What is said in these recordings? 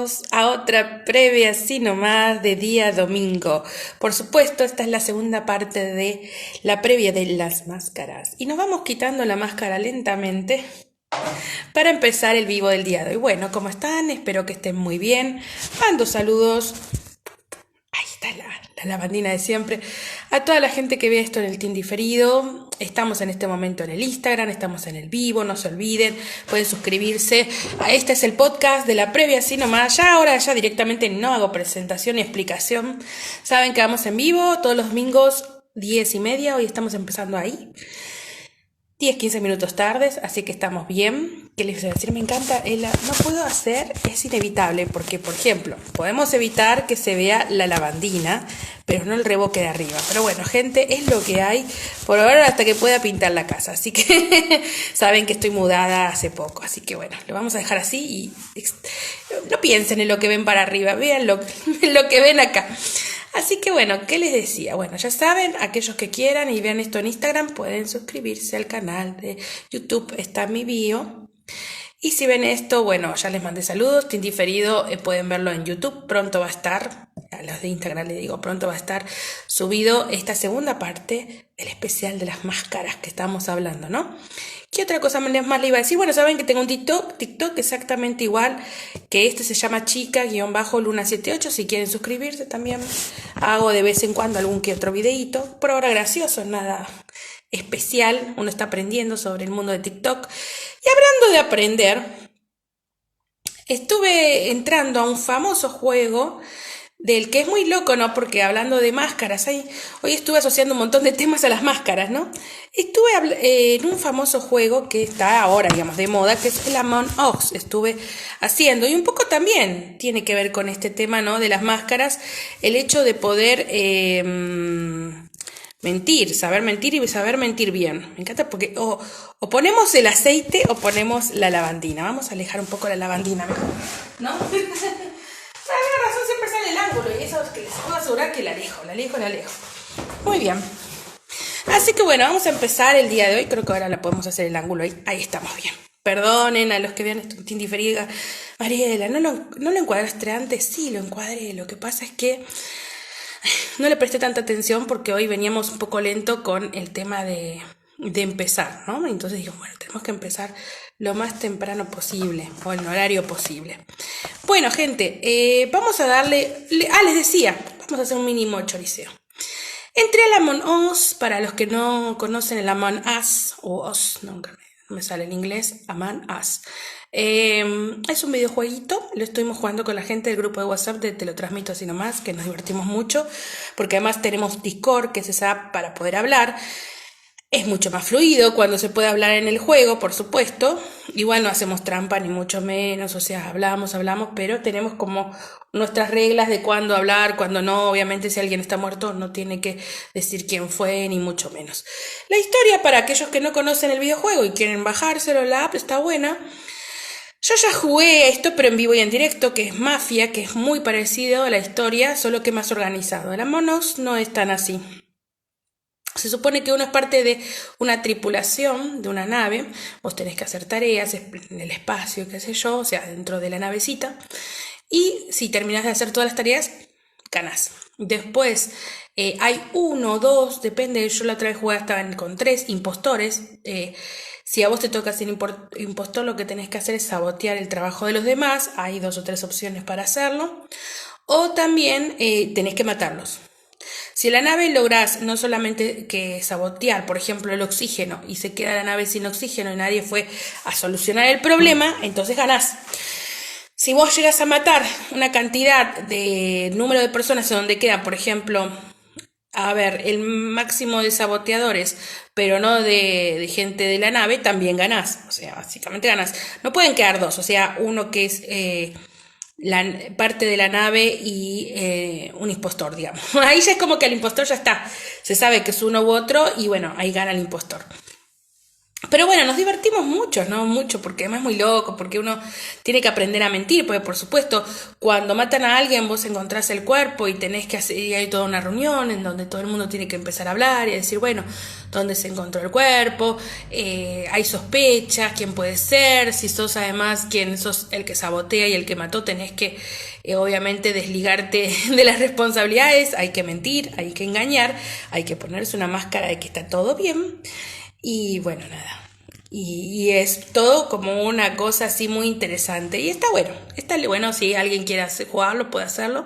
bienvenidos a otra previa así nomás de día domingo. Por supuesto, esta es la segunda parte de la previa de las máscaras. Y nos vamos quitando la máscara lentamente para empezar el vivo del día de hoy. Bueno, ¿cómo están? Espero que estén muy bien. Mando saludos. Ahí está la lavandina de siempre. A toda la gente que ve esto en el team diferido. Estamos en este momento en el Instagram, estamos en el vivo, no se olviden, pueden suscribirse. Este es el podcast de la previa así nomás. Ya ahora ya directamente no hago presentación ni explicación. Saben que vamos en vivo todos los domingos 10:30. Hoy estamos empezando ahí. 10-15 minutos tardes, así que estamos bien. ¿Qué les voy a decir? Me encanta. No puedo hacer, es inevitable, porque, por ejemplo, podemos evitar que se vea la lavandina, pero no el reboque de arriba. Pero bueno, gente, es lo que hay por ahora hasta que pueda pintar la casa. Así que saben que estoy mudada hace poco. Así que bueno, lo vamos a dejar así y no piensen en lo que ven para arriba, vean lo que ven acá. Así que bueno, ¿qué les decía? Bueno, ya saben, aquellos que quieran y vean esto en Instagram pueden suscribirse al canal de YouTube, está en mi bio. Y si ven esto, bueno, ya les mandé saludos, team diferido, pueden verlo en YouTube, pronto va a estar, a los de Instagram les digo, pronto va a estar subido esta segunda parte del especial de las máscaras que estamos hablando, ¿no? ¿Qué otra cosa más le iba a decir? Bueno, saben que tengo un TikTok exactamente igual, que este se llama chica-luna78, si quieren suscribirse también. Hago de vez en cuando algún que otro videíto, por ahora gracioso, nada especial, uno está aprendiendo sobre el mundo de TikTok. Y hablando de aprender, estuve entrando a un famoso juego del que es muy loco, ¿no? Porque hablando de máscaras, hoy estuve asociando un montón de temas a las máscaras, ¿no? Estuve en un famoso juego que está ahora, digamos, de moda, que es el Among Us. Estuve haciendo, y un poco también tiene que ver con este tema, ¿no? De las máscaras, el hecho de poder mentir, saber mentir y saber mentir bien. Me encanta porque o ponemos el aceite o ponemos la lavandina. Vamos a alejar un poco la lavandina mejor, ¿no? Por alguna razón siempre sale el ángulo y eso es que les puedo asegurar que la alejo. Muy bien. Así que bueno, vamos a empezar el día de hoy. Creo que ahora la podemos hacer el ángulo ahí. Ahí estamos bien. Perdonen a los que vean esto en diferida. Mariela, ¿no lo encuadraste antes? Sí, lo encuadré. Lo que pasa es que no le presté tanta atención porque hoy veníamos un poco lento con el tema de empezar, ¿no? Entonces digo, bueno, tenemos que empezar lo más temprano posible o en horario posible. Bueno, gente, vamos a darle... les decía, vamos a hacer un mínimo choriceo. Entré al Among Us, para los que no conocen el Among Us, o Us, no me sale en inglés, Among Us. Es un videojueguito, lo estuvimos jugando con la gente del grupo de WhatsApp de Te lo transmito así nomás, que nos divertimos mucho, porque además tenemos Discord, que es esa app para poder hablar. Es mucho más fluido cuando se puede hablar en el juego, por supuesto. Igual no hacemos trampa, ni mucho menos, o sea, hablamos, pero tenemos como nuestras reglas de cuándo hablar, cuándo no. Obviamente, si alguien está muerto, no tiene que decir quién fue, ni mucho menos. La historia, para aquellos que no conocen el videojuego y quieren bajárselo, la app está buena. Yo ya jugué esto, pero en vivo y en directo, que es Mafia, que es muy parecido a la historia, solo que más organizado. El Among Us no es tan así. Se supone que uno es parte de una tripulación, de una nave. Vos tenés que hacer tareas en el espacio, qué sé yo, o sea, dentro de la navecita. Y si terminás de hacer todas las tareas, ganás. Después hay uno o dos, depende. Yo la otra vez jugué con 3 impostores. Si a vos te toca ser impostor, lo que tenés que hacer es sabotear el trabajo de los demás. Hay 2 o 3 opciones para hacerlo. O también tenés que matarlos. Si la nave lográs no solamente que sabotear, por ejemplo, el oxígeno, y se queda la nave sin oxígeno y nadie fue a solucionar el problema, entonces ganás. Si vos llegas a matar una cantidad de número de personas en donde queda, por ejemplo, a ver, el máximo de saboteadores, pero no de gente de la nave, también ganás. O sea, básicamente ganás. No pueden quedar 2, o sea, uno que es la parte de la nave y un impostor, digamos. Ahí ya es como que el impostor ya está. Se sabe que es uno u otro y bueno, ahí gana el impostor. Pero bueno, nos divertimos mucho, ¿no? Mucho, porque además es muy loco, porque uno tiene que aprender a mentir, porque por supuesto, cuando matan a alguien vos encontrás el cuerpo y tenés que hacer, y hay toda una reunión en donde todo el mundo tiene que empezar a hablar y decir, bueno, ¿dónde se encontró el cuerpo? Hay sospechas, quién puede ser, si sos además quien sos el que sabotea y el que mató, tenés que obviamente desligarte de las responsabilidades, hay que mentir, hay que engañar, hay que ponerse una máscara de que está todo bien. Y bueno, nada. Y es todo como una cosa así muy interesante. Y está bueno, si alguien quiere jugarlo, puede hacerlo.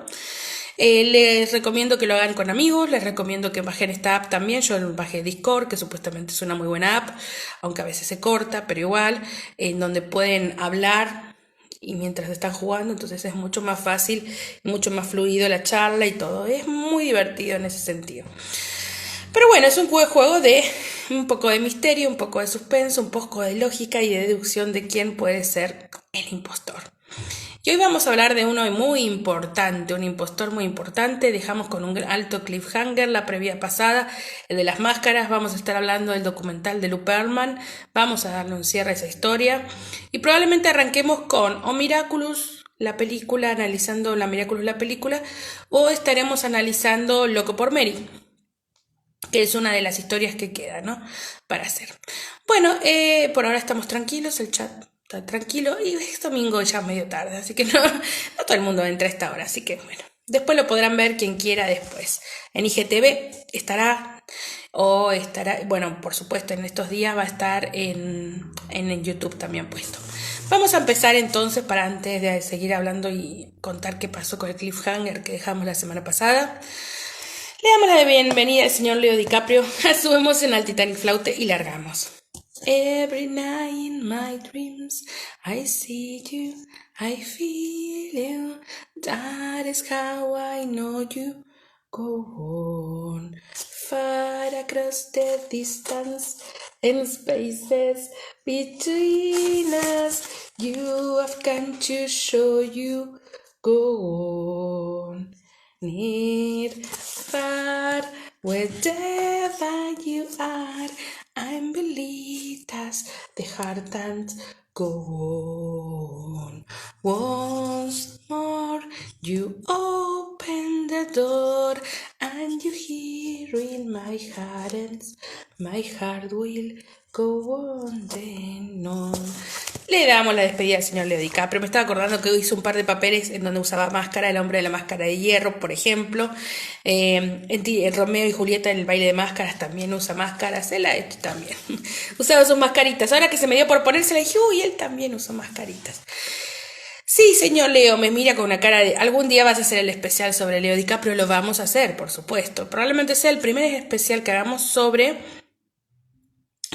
Les recomiendo que lo hagan con amigos, les recomiendo que bajen esta app también. Yo bajé Discord, que supuestamente es una muy buena app, aunque a veces se corta, pero igual, en donde pueden hablar y mientras están jugando, entonces es mucho más fácil, mucho más fluido la charla y todo. Es muy divertido en ese sentido. Pero bueno, es un juego de un poco de misterio, un poco de suspenso, un poco de lógica y de deducción de quién puede ser el impostor. Y hoy vamos a hablar de uno muy importante, un impostor muy importante. Dejamos con un alto cliffhanger la previa pasada, el de las máscaras. Vamos a estar hablando del documental de Lou Pearlman. Vamos a darle un cierre a esa historia. Y probablemente arranquemos con O Miraculous, la película, analizando la Miraculous, la película, o estaremos analizando Loco por Mary, que es una de las historias que queda, ¿no? Para hacer. Bueno, por ahora estamos tranquilos, el chat está tranquilo y es domingo ya medio tarde, así que no todo el mundo entra a esta hora, así que bueno, después lo podrán ver quien quiera después. En IGTV estará, bueno, por supuesto en estos días va a estar en YouTube también puesto. Vamos a empezar entonces, para antes de seguir hablando y contar qué pasó con el cliffhanger que dejamos la semana pasada. Le damos la bienvenida al señor Leo DiCaprio a su emocional Titanic Flaute y largamos. Every night in my dreams I see you, I feel you, that is how I know you. Go on, far across the distance and spaces between us, you have come to show you. Go on. Near, far, wherever you are, I'm believed as the heart dance go on. Once more, you open the door, and you hear in my hands, my heart will go on then on. Le damos la despedida al señor Leo DiCaprio. Me estaba acordando que hizo un par de papeles en donde usaba máscara, el hombre de la máscara de hierro, por ejemplo. En Romeo y Julieta, en el baile de máscaras, también usa máscaras. Él ha hecho también. Usaba sus mascaritas. Ahora que se me dio por ponérsela, dije, uy, él también usó mascaritas. Sí, señor Leo, me mira con una cara de... Algún día vas a hacer el especial sobre Leo DiCaprio, lo vamos a hacer, por supuesto. Probablemente sea el primer especial que hagamos sobre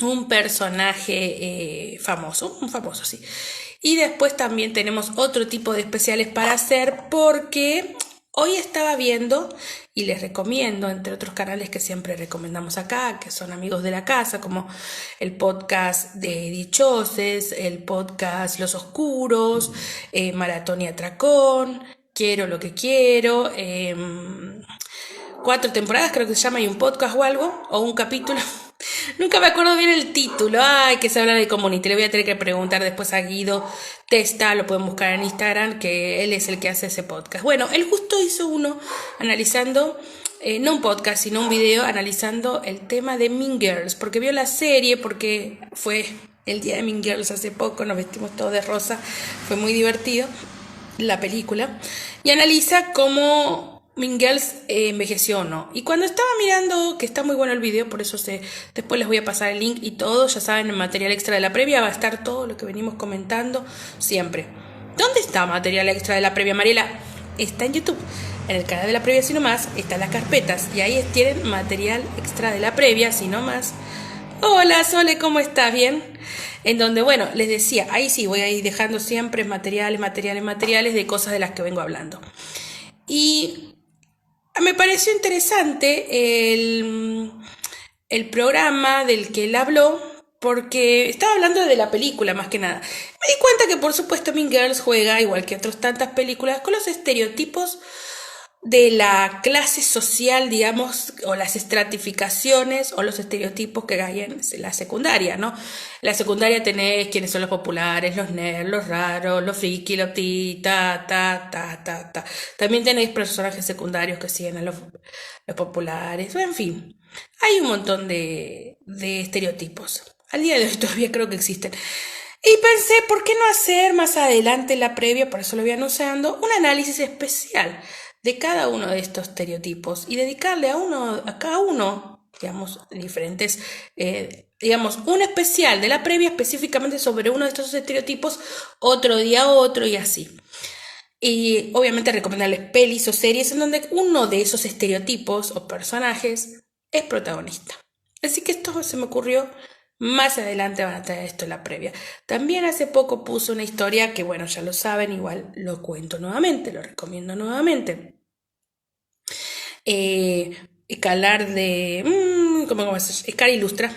un personaje famoso, un famoso, sí. Y después también tenemos otro tipo de especiales para hacer, porque hoy estaba viendo, y les recomiendo, entre otros canales que siempre recomendamos acá, que son amigos de la casa, como el podcast de Dichoses, el podcast Los Oscuros, Maratón y Atracón, Quiero lo que quiero, 4 temporadas creo que se llama, y un podcast o algo, o un capítulo. Nunca me acuerdo bien el título. Ay, que se habla de Community. Le voy a tener que preguntar después a Guido Testa. Lo pueden buscar en Instagram, que él es el que hace ese podcast. Bueno, él justo hizo uno analizando, no un podcast, sino un video analizando el tema de Mean Girls, porque vio la serie, porque fue el día de Mean Girls hace poco, nos vestimos todos de rosa, fue muy divertido la película, y analiza cómo Mean Girls envejeció o no. Y cuando estaba mirando, que está muy bueno el video, por eso después les voy a pasar el link y todo, ya saben, en material extra de la previa va a estar todo lo que venimos comentando siempre. ¿Dónde está material extra de la previa, Mariela? Está en YouTube, en el canal de la previa, si no más, están las carpetas, y ahí tienen material extra de la previa, si no más. Hola, Sole, ¿cómo estás? ¿Bien? En donde, bueno, les decía, ahí sí voy a ir dejando siempre materiales de cosas de las que vengo hablando. Y me pareció interesante el programa del que él habló, porque estaba hablando de la película más que nada. Me di cuenta que por supuesto Mean Girls juega, igual que otras tantas películas, con los estereotipos de la clase social, digamos, o las estratificaciones o los estereotipos que hay en la secundaria, ¿no? En la secundaria tenés quiénes son los populares, los nerds, los raros, los friki, los ti, ta. También tenéis personajes secundarios que siguen a los populares, en fin. Hay un montón de estereotipos. Al día de hoy todavía creo que existen. Y pensé, ¿por qué no hacer más adelante la previa? Por eso lo voy anunciando, un análisis especial de cada uno de estos estereotipos y dedicarle a cada uno, digamos, diferentes, digamos, un especial de la previa específicamente sobre uno de estos estereotipos, otro día otro y así. Y obviamente recomendarles pelis o series en donde uno de esos estereotipos o personajes es protagonista. Así que esto se me ocurrió. Más adelante van a traer esto en la previa. También hace poco puse una historia que, bueno, ya lo saben, igual lo cuento nuevamente, lo recomiendo nuevamente. Calar de... ¿cómo es? Scar Ilustra.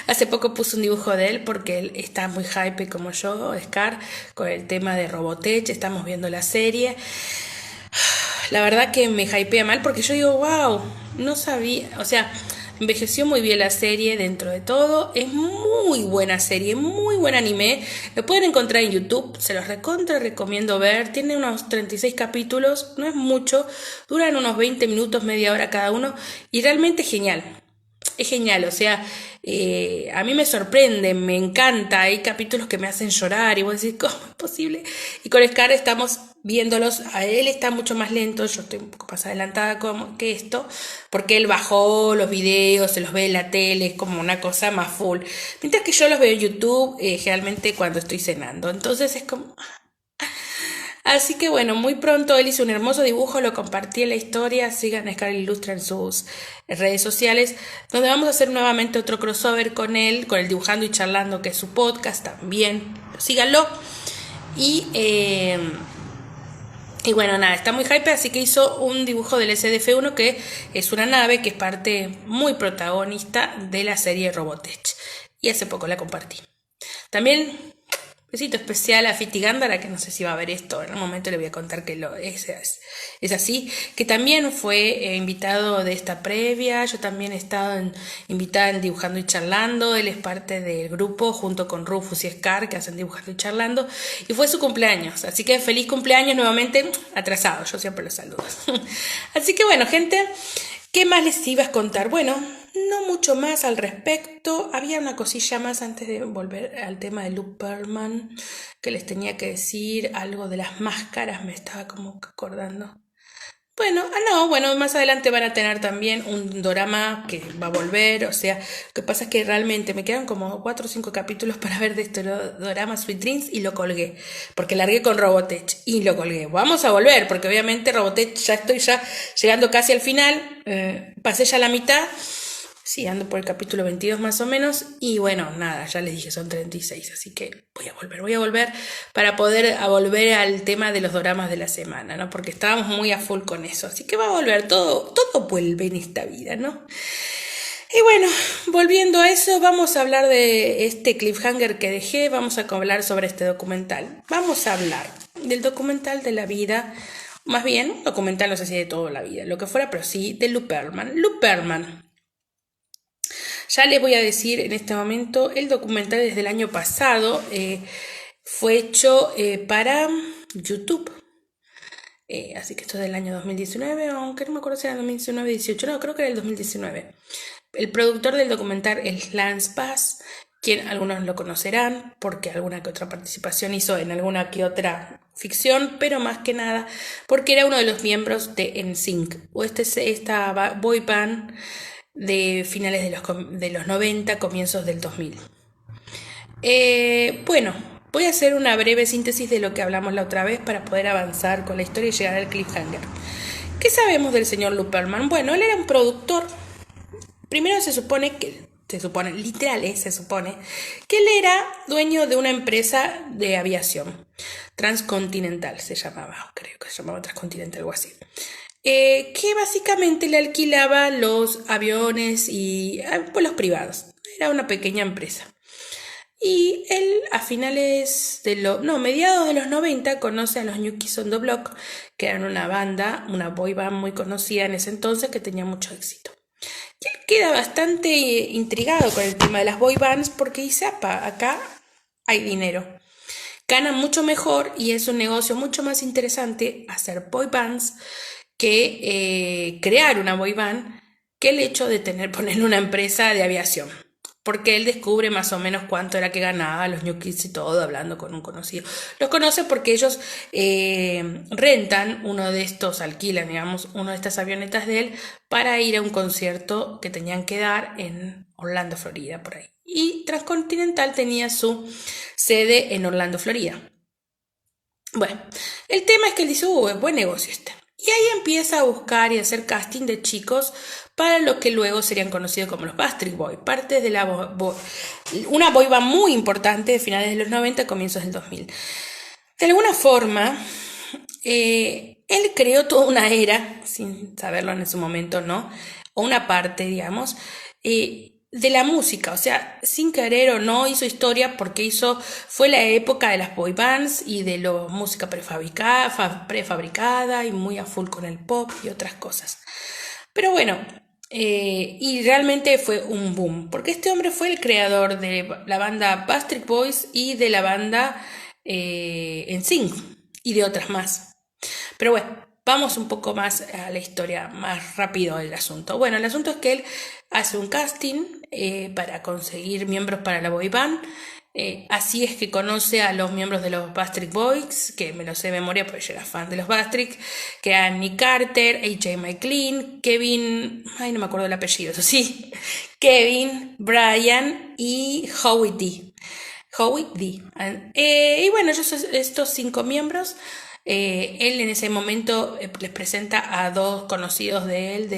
Hace poco puse un dibujo de él porque él está muy hype como yo, Scar, con el tema de Robotech. Estamos viendo la serie. La verdad que me hypea mal porque yo digo, wow, no sabía, o sea, envejeció muy bien la serie dentro de todo, es muy buena serie, muy buen anime, lo pueden encontrar en YouTube, se los recomiendo ver, tiene unos 36 capítulos, no es mucho, duran unos 20 minutos, media hora cada uno y realmente genial. Es genial, o sea, a mí me sorprende, me encanta, hay capítulos que me hacen llorar y vos decís, ¿cómo es posible? Y con Scar estamos viéndolos, a él está mucho más lento, yo estoy un poco más adelantada que esto, porque él bajó los videos, se los ve en la tele, es como una cosa más full. Mientras que yo los veo en YouTube, generalmente cuando estoy cenando, entonces es como... Así que bueno, muy pronto él hizo un hermoso dibujo, lo compartí en la historia, sigan Scar Ilustra en sus redes sociales, donde vamos a hacer nuevamente otro crossover con él, con el Dibujando y Charlando, que es su podcast también, síganlo. Y bueno, nada, está muy hype, así que hizo un dibujo del SDF-1 que es una nave que es parte muy protagonista de la serie Robotech. Y hace poco la compartí. También... besito especial a Fiti Gándara, que no sé si va a ver esto, en un momento le voy a contar que es así, que también fue invitado de esta previa, yo también he estado invitada en Dibujando y Charlando, él es parte del grupo junto con Rufus y Scar que hacen Dibujando y Charlando, y fue su cumpleaños, así que feliz cumpleaños nuevamente, atrasado, yo siempre los saludo. Así que bueno, gente, ¿qué más les iba a contar? Bueno, no mucho más al respecto. Había una cosilla más antes de volver al tema de Luke Perlman que les tenía que decir. Algo de las máscaras me estaba como acordando. Bueno, más adelante van a tener también un dorama que va a volver, o sea, lo que pasa es que realmente me quedan como 4 o 5 capítulos para ver de este dorama Sweet Dreams y lo colgué, porque largué con Robotech y lo colgué. Vamos a volver, porque obviamente Robotech ya estoy llegando casi al final, pasé ya la mitad. Sí, ando por el capítulo 22 más o menos y bueno, nada, ya les dije son 36, así que voy a volver para poder volver al tema de los doramas de la semana, ¿no? Porque estábamos muy a full con eso, así que va a volver, todo vuelve en esta vida, ¿no? Y bueno, volviendo a eso, vamos a hablar de este cliffhanger que dejé, vamos a hablar sobre este documental, vamos a hablar del documental de la vida, más bien, un documental no sé si de toda la vida, lo que fuera, pero sí, de Luke Perlman. Luke Perlman. Ya les voy a decir en este momento, el documental desde el año pasado fue hecho para YouTube. Así que esto es del año 2019, aunque no me acuerdo si era 2019 o 2018, no, creo que era el 2019. El productor del documental es Lance Bass, quien algunos lo conocerán porque alguna que otra participación hizo en alguna que otra ficción, pero más que nada porque era uno de los miembros de NSYNC, o esta boy band de finales de los 90, comienzos del 2000. Bueno, voy a hacer una breve síntesis de lo que hablamos la otra vez para poder avanzar con la historia y llegar al cliffhanger. ¿Qué sabemos del señor Luke Perlman? Bueno, él era un productor. Primero se supone que él era dueño de una empresa de aviación, Transcontinental se llamaba, creo que se llamaba Transcontinental, algo así. Que básicamente le alquilaba los aviones y pues los privados. Era una pequeña empresa. Y él a mediados de los 90 conoce a los New Kids on the Block, que eran una banda, una boy band muy conocida en ese entonces que tenía mucho éxito. Y él queda bastante intrigado con el tema de las boy bands porque dice, apa, acá hay dinero. Ganan mucho mejor y es un negocio mucho más interesante hacer boy bands que crear una boy band que el hecho de poner una empresa de aviación. Porque él descubre más o menos cuánto era que ganaba los New Kids y todo, hablando con un conocido. Los conoce porque ellos rentan uno de estos, alquilan, digamos, una de estas avionetas de él para ir a un concierto que tenían que dar en Orlando, Florida, por ahí. Y Transcontinental tenía su sede en Orlando, Florida. Bueno, el tema es que él dice, es buen negocio este. Y ahí empieza a buscar y a hacer casting de chicos para lo que luego serían conocidos como los Backstreet Boys, parte de una boy band muy importante de finales de los 90, comienzos del 2000. De alguna forma, él creó toda una era, sin saberlo en su momento, ¿no? O una parte, digamos, de la música, o sea, sin querer o no hizo historia porque fue la época de las boy bands y de la música prefabricada y muy a full con el pop y otras cosas. Pero bueno, y realmente fue un boom, porque este hombre fue el creador de la banda Backstreet Boys y de la banda NSYNC y de otras más. Pero bueno, vamos un poco más a la historia, más rápido del asunto. Bueno, el asunto es que él hace un casting para conseguir miembros para la boy band. Así es que conoce a los miembros de los Backstreet Boys, que me lo sé de memoria porque yo era fan de los Backstreet, que eran Nick Carter, AJ McLean, Kevin, no me acuerdo el apellido, eso sí, Kevin, Brian y Howie D. Y bueno, estos 5 miembros, él en ese momento les presenta a 2 conocidos de él,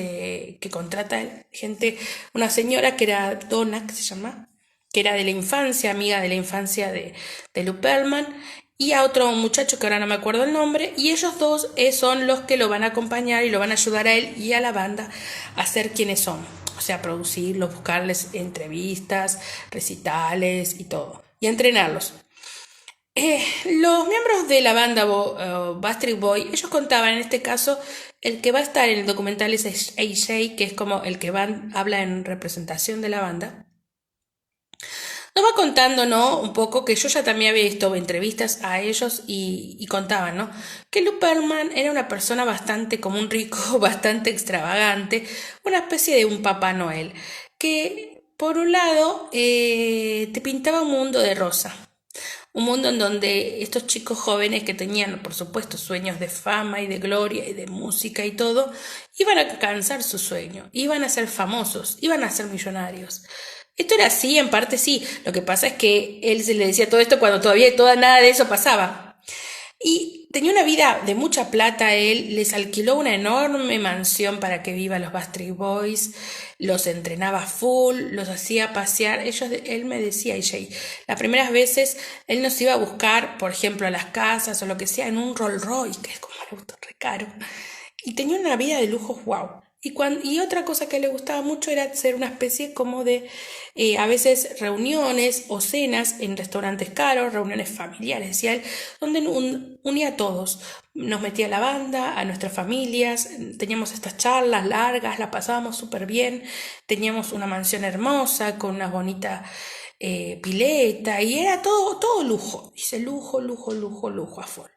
que contrata gente, una señora que era Donna, que se llama, que era de la infancia, amiga de la infancia de Lou Pearlman, y a otro muchacho que ahora no me acuerdo el nombre, y ellos 2 son los que lo van a acompañar y lo van a ayudar a él y a la banda a ser quienes son, o sea, producirlos, buscarles entrevistas, recitales y todo, y entrenarlos. Los miembros de la banda Backstreet Boy, ellos contaban, en este caso, el que va a estar en el documental es AJ, que es como el que habla en representación de la banda. Nos va contando, ¿no? Un poco que yo ya también había visto entrevistas a ellos y contaban, ¿no? Que Lou Pearlman era una persona bastante como un rico, bastante extravagante, una especie de un Papá Noel, que por un lado te pintaba un mundo de rosa. Un mundo en donde estos chicos jóvenes que tenían, por supuesto, sueños de fama y de gloria y de música y todo, iban a alcanzar su sueño, iban a ser famosos, iban a ser millonarios. Esto era así, en parte sí. Lo que pasa es que él se le decía todo esto cuando todavía nada de eso pasaba. Y tenía una vida de mucha plata. Él les alquiló una enorme mansión para que vivan los Backstreet Boys, los entrenaba full, los hacía pasear. Él me decía, AJ, las primeras veces él nos iba a buscar, por ejemplo, a las casas o lo que sea, en un Rolls Royce, que es como un auto re caro. Y tenía una vida de lujos, wow. Y otra cosa que le gustaba mucho era hacer una especie como de, a veces, reuniones o cenas en restaurantes caros, reuniones familiares, decía él, donde unía a todos. Nos metía a la banda, a nuestras familias, teníamos estas charlas largas, la pasábamos súper bien, teníamos una mansión hermosa con una bonita pileta y era todo lujo. Dice lujo a full.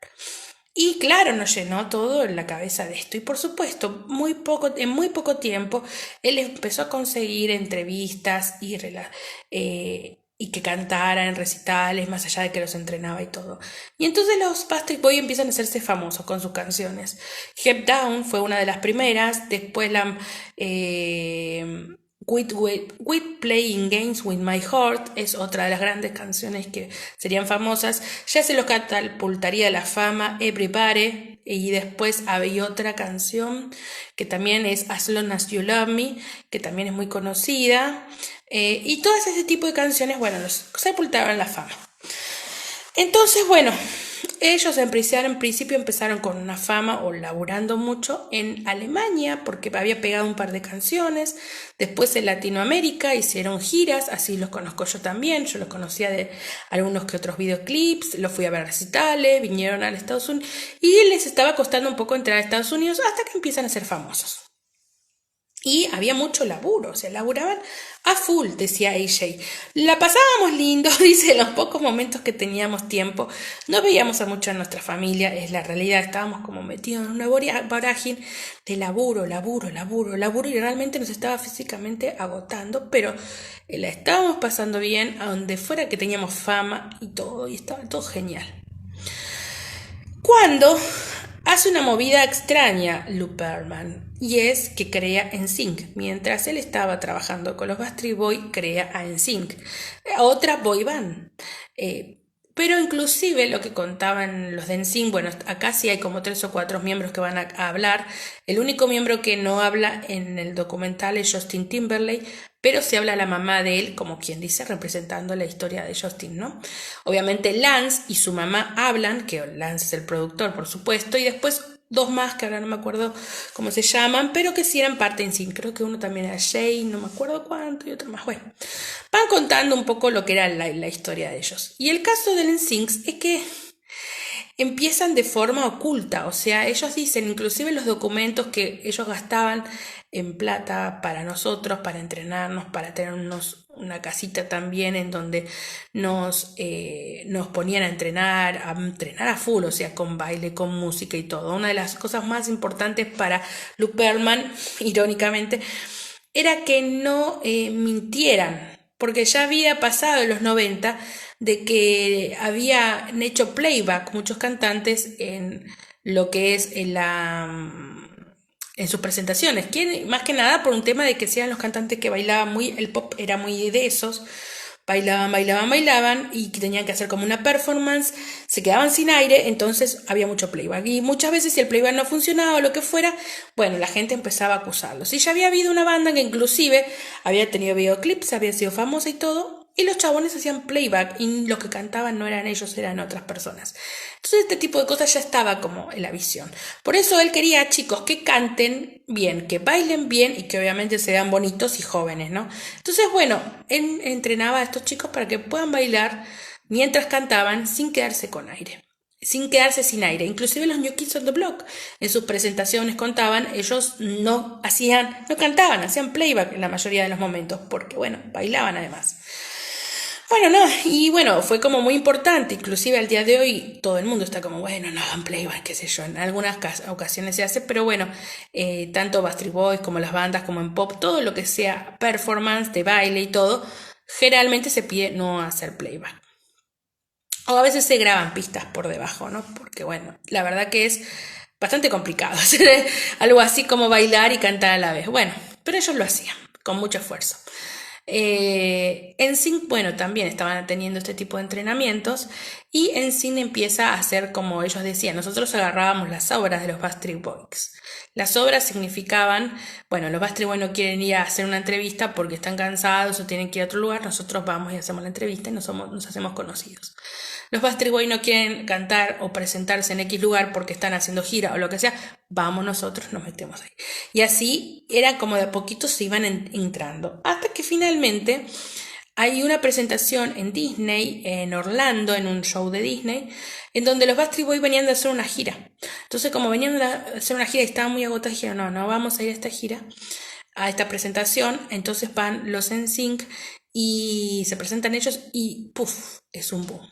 Y claro, nos llenó todo en la cabeza de esto. Y por supuesto, en muy poco tiempo, él empezó a conseguir entrevistas y que cantara en recitales, más allá de que los entrenaba y todo. Y entonces los Backstreet Boys empiezan a hacerse famosos con sus canciones. Get Down fue una de las primeras, después la... With Playing Games with My Heart es otra de las grandes canciones que serían famosas. Ya se los catapultaría a la fama Everybody, y después había otra canción que también es As Long As You Love Me, que también es muy conocida, y todas ese tipo de canciones, bueno, los sepultaron la fama. Entonces, bueno, Ellos en principio empezaron con una fama o laburando mucho en Alemania porque había pegado un par de canciones, después en Latinoamérica hicieron giras, así los conozco yo también, yo los conocía de algunos que otros videoclips, los fui a ver recitales, vinieron a Estados Unidos y les estaba costando un poco entrar a Estados Unidos hasta que empiezan a ser famosos. Y había mucho laburo, o sea, laburaban a full, decía AJ. La pasábamos lindo, dice, los pocos momentos que teníamos tiempo. No veíamos a mucho a nuestra familia, es la realidad, estábamos como metidos en una vorágine de laburo, y realmente nos estaba físicamente agotando, pero la estábamos pasando bien, a donde fuera que teníamos fama y estaba todo genial. Cuando hace una movida extraña Lou Pearlman, y es que crea NSYNC. Mientras él estaba trabajando con los Backstreet Boys, crea a NSYNC, otra boy band. Pero inclusive lo que contaban los de NSYNC, bueno, acá sí hay como 3 o 4 miembros que van a hablar. El único miembro que no habla en el documental es Justin Timberlake, pero se habla la mamá de él, como quien dice, representando la historia de Justin, ¿no? Obviamente Lance y su mamá hablan, que Lance es el productor, por supuesto, y después 2 más que ahora no me acuerdo cómo se llaman, pero que sí eran parte en sí. Creo que uno también era Jay, no me acuerdo cuánto, y otro más. Bueno, van contando un poco lo que era la historia de ellos. Y el caso del NSYNC es que empiezan de forma oculta, o sea, ellos dicen, inclusive los documentos que ellos gastaban en plata para nosotros, para entrenarnos, para tenernos una casita también en donde nos ponían a entrenar a full, o sea, con baile, con música y todo. Una de las cosas más importantes para Lou Pearlman, irónicamente, era que no mintieran, porque ya había pasado en los 90 de que habían hecho playback muchos cantantes en lo que es en sus presentaciones, más que nada por un tema de que sean los cantantes que bailaban muy, el pop era muy de esos, bailaban y que tenían que hacer como una performance, se quedaban sin aire, entonces había mucho playback y muchas veces si el playback no funcionaba o lo que fuera, bueno, la gente empezaba a acusarlos. Y ya había habido una banda que inclusive había tenido videoclips, había sido famosa y todo, y los chabones hacían playback y los que cantaban no eran ellos, eran otras personas. Entonces este tipo de cosas ya estaba como en la visión. Por eso él quería chicos que canten bien, que bailen bien y que obviamente se vean bonitos y jóvenes, ¿no? Entonces, bueno, él entrenaba a estos chicos para que puedan bailar mientras cantaban sin quedarse con aire. Sin quedarse sin aire. Inclusive los New Kids on the Block en sus presentaciones contaban, ellos no cantaban, hacían playback en la mayoría de los momentos, porque bueno, bailaban además. Bueno, no, y bueno, fue como muy importante, inclusive al día de hoy todo el mundo está como, bueno, no hagan playback, qué sé yo, en algunas ocasiones se hace, pero bueno, tanto Backstreet Boys como las bandas, como en pop, todo lo que sea performance de baile y todo, generalmente se pide no hacer playback. O a veces se graban pistas por debajo, ¿no? Porque bueno, la verdad que es bastante complicado hacer algo así como bailar y cantar a la vez. Bueno, pero ellos lo hacían con mucho esfuerzo. NSYNC, bueno, también estaban teniendo este tipo de entrenamientos y NSYNC empieza a hacer como ellos decían, nosotros agarrábamos las obras de los Backstreet Boys. Las obras significaban, bueno, los Backstreet Boys no quieren ir a hacer una entrevista porque están cansados o tienen que ir a otro lugar, nosotros vamos y hacemos la entrevista y nos hacemos conocidos. Los Backstreet Boys no quieren cantar o presentarse en X lugar porque están haciendo gira o lo que sea, vamos nosotros, nos metemos ahí. Y así era como de a poquito se iban entrando. Hasta que finalmente hay una presentación en Disney, en Orlando, en un show de Disney, en donde los Backstreet Boys venían de hacer una gira. Entonces como venían de hacer una gira y estaban muy agotados, dijeron, no vamos a ir a esta gira, a esta presentación. Entonces van los NSYNC y se presentan ellos y ¡puf! Es un boom.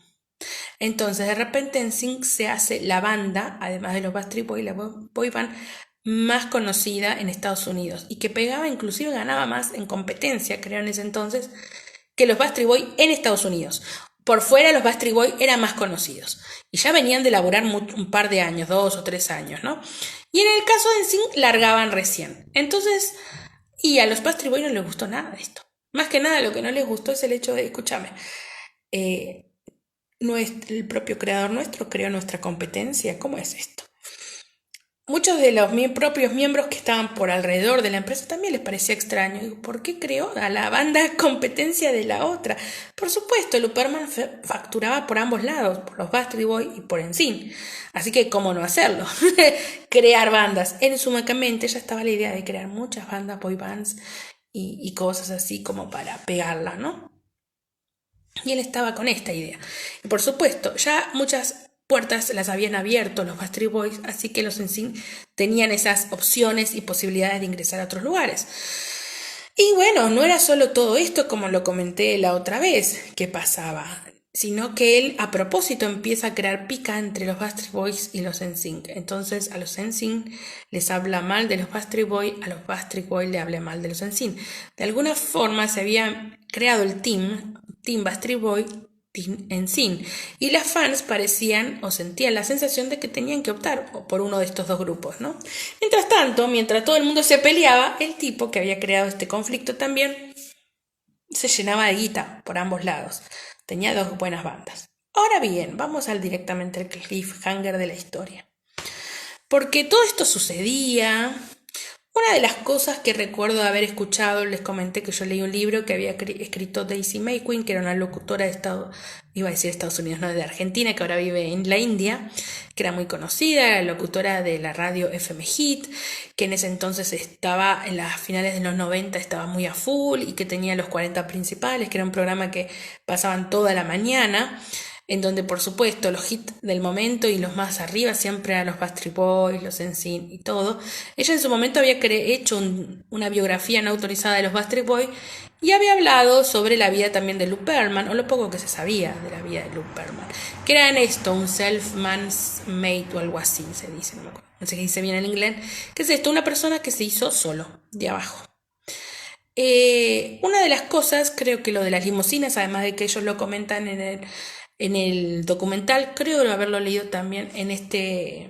Entonces de repente NSYNC se hace la banda, además de los Backstreet Boys, la boy band más conocida en Estados Unidos y que pegaba, inclusive ganaba más en competencia, creo en ese entonces, que los Backstreet Boys en Estados Unidos. Por fuera los Backstreet Boys eran más conocidos y ya venían de laburar un par de años, 2 o 3 años, ¿no? Y en el caso de NSYNC largaban recién. Entonces, y a los Backstreet Boys no les gustó nada de esto. Más que nada lo que no les gustó es el hecho de, escúchame, el propio creador nuestro creó nuestra competencia, ¿cómo es esto? muchos de los propios miembros que estaban por alrededor de la empresa también les parecía extraño. Digo, ¿por qué creó a la banda competencia de la otra? Por supuesto, Luperman facturaba por ambos lados, por los Backstreet Boys y por NSYNC. Así que, ¿cómo no hacerlo? Crear bandas. En su mente ya estaba la idea de crear muchas bandas, boy bands y cosas así como para pegarla, ¿no? Y él estaba con esta idea. Y por supuesto, ya muchas puertas las habían abierto los Backstreet Boys, así que los NSYNC tenían esas opciones y posibilidades de ingresar a otros lugares. Y bueno, no era solo todo esto, como lo comenté la otra vez, que pasaba, sino que él a propósito empieza a crear pica entre los Backstreet Boys y los NSYNC. Entonces a los NSYNC les habla mal de los Backstreet Boys, a los Backstreet Boys le habla mal de los NSYNC. De alguna forma se había creado el team Backstreet Boys, Team NSYNC, y las fans parecían o sentían la sensación de que tenían que optar por uno de estos dos grupos, ¿no? Mientras tanto, mientras todo el mundo se peleaba, el tipo que había creado este conflicto también se llenaba de guita por ambos lados. Tenía dos buenas bandas. Ahora bien, vamos directamente al cliffhanger de la historia. Porque todo esto sucedía. Una de las cosas que recuerdo haber escuchado, les comenté que yo leí un libro que había escrito Daisy May Quinn, que era una locutora de Estados Unidos, no, de Argentina, que ahora vive en la India, que era muy conocida, era locutora de la radio FM Hit, que en ese entonces estaba, en las finales de los 90, estaba muy a full y que tenía los 40 principales, que era un programa que pasaban toda la mañana, en donde por supuesto los hits del momento y los más arriba siempre eran los Backstreet Boys, los NSYNC y todo. Ella en su momento había hecho una biografía no autorizada de los Backstreet Boys y había hablado sobre la vida también de Luperman, o lo poco que se sabía de la vida de Luperman, que era en esto, un self-man's made o algo así se dice, no me acuerdo, no sé qué dice bien en inglés, que es esto, una persona que se hizo solo, de abajo. Una de las cosas, creo que lo de las limusinas, además de que ellos lo comentan en el documental, creo haberlo leído también en este,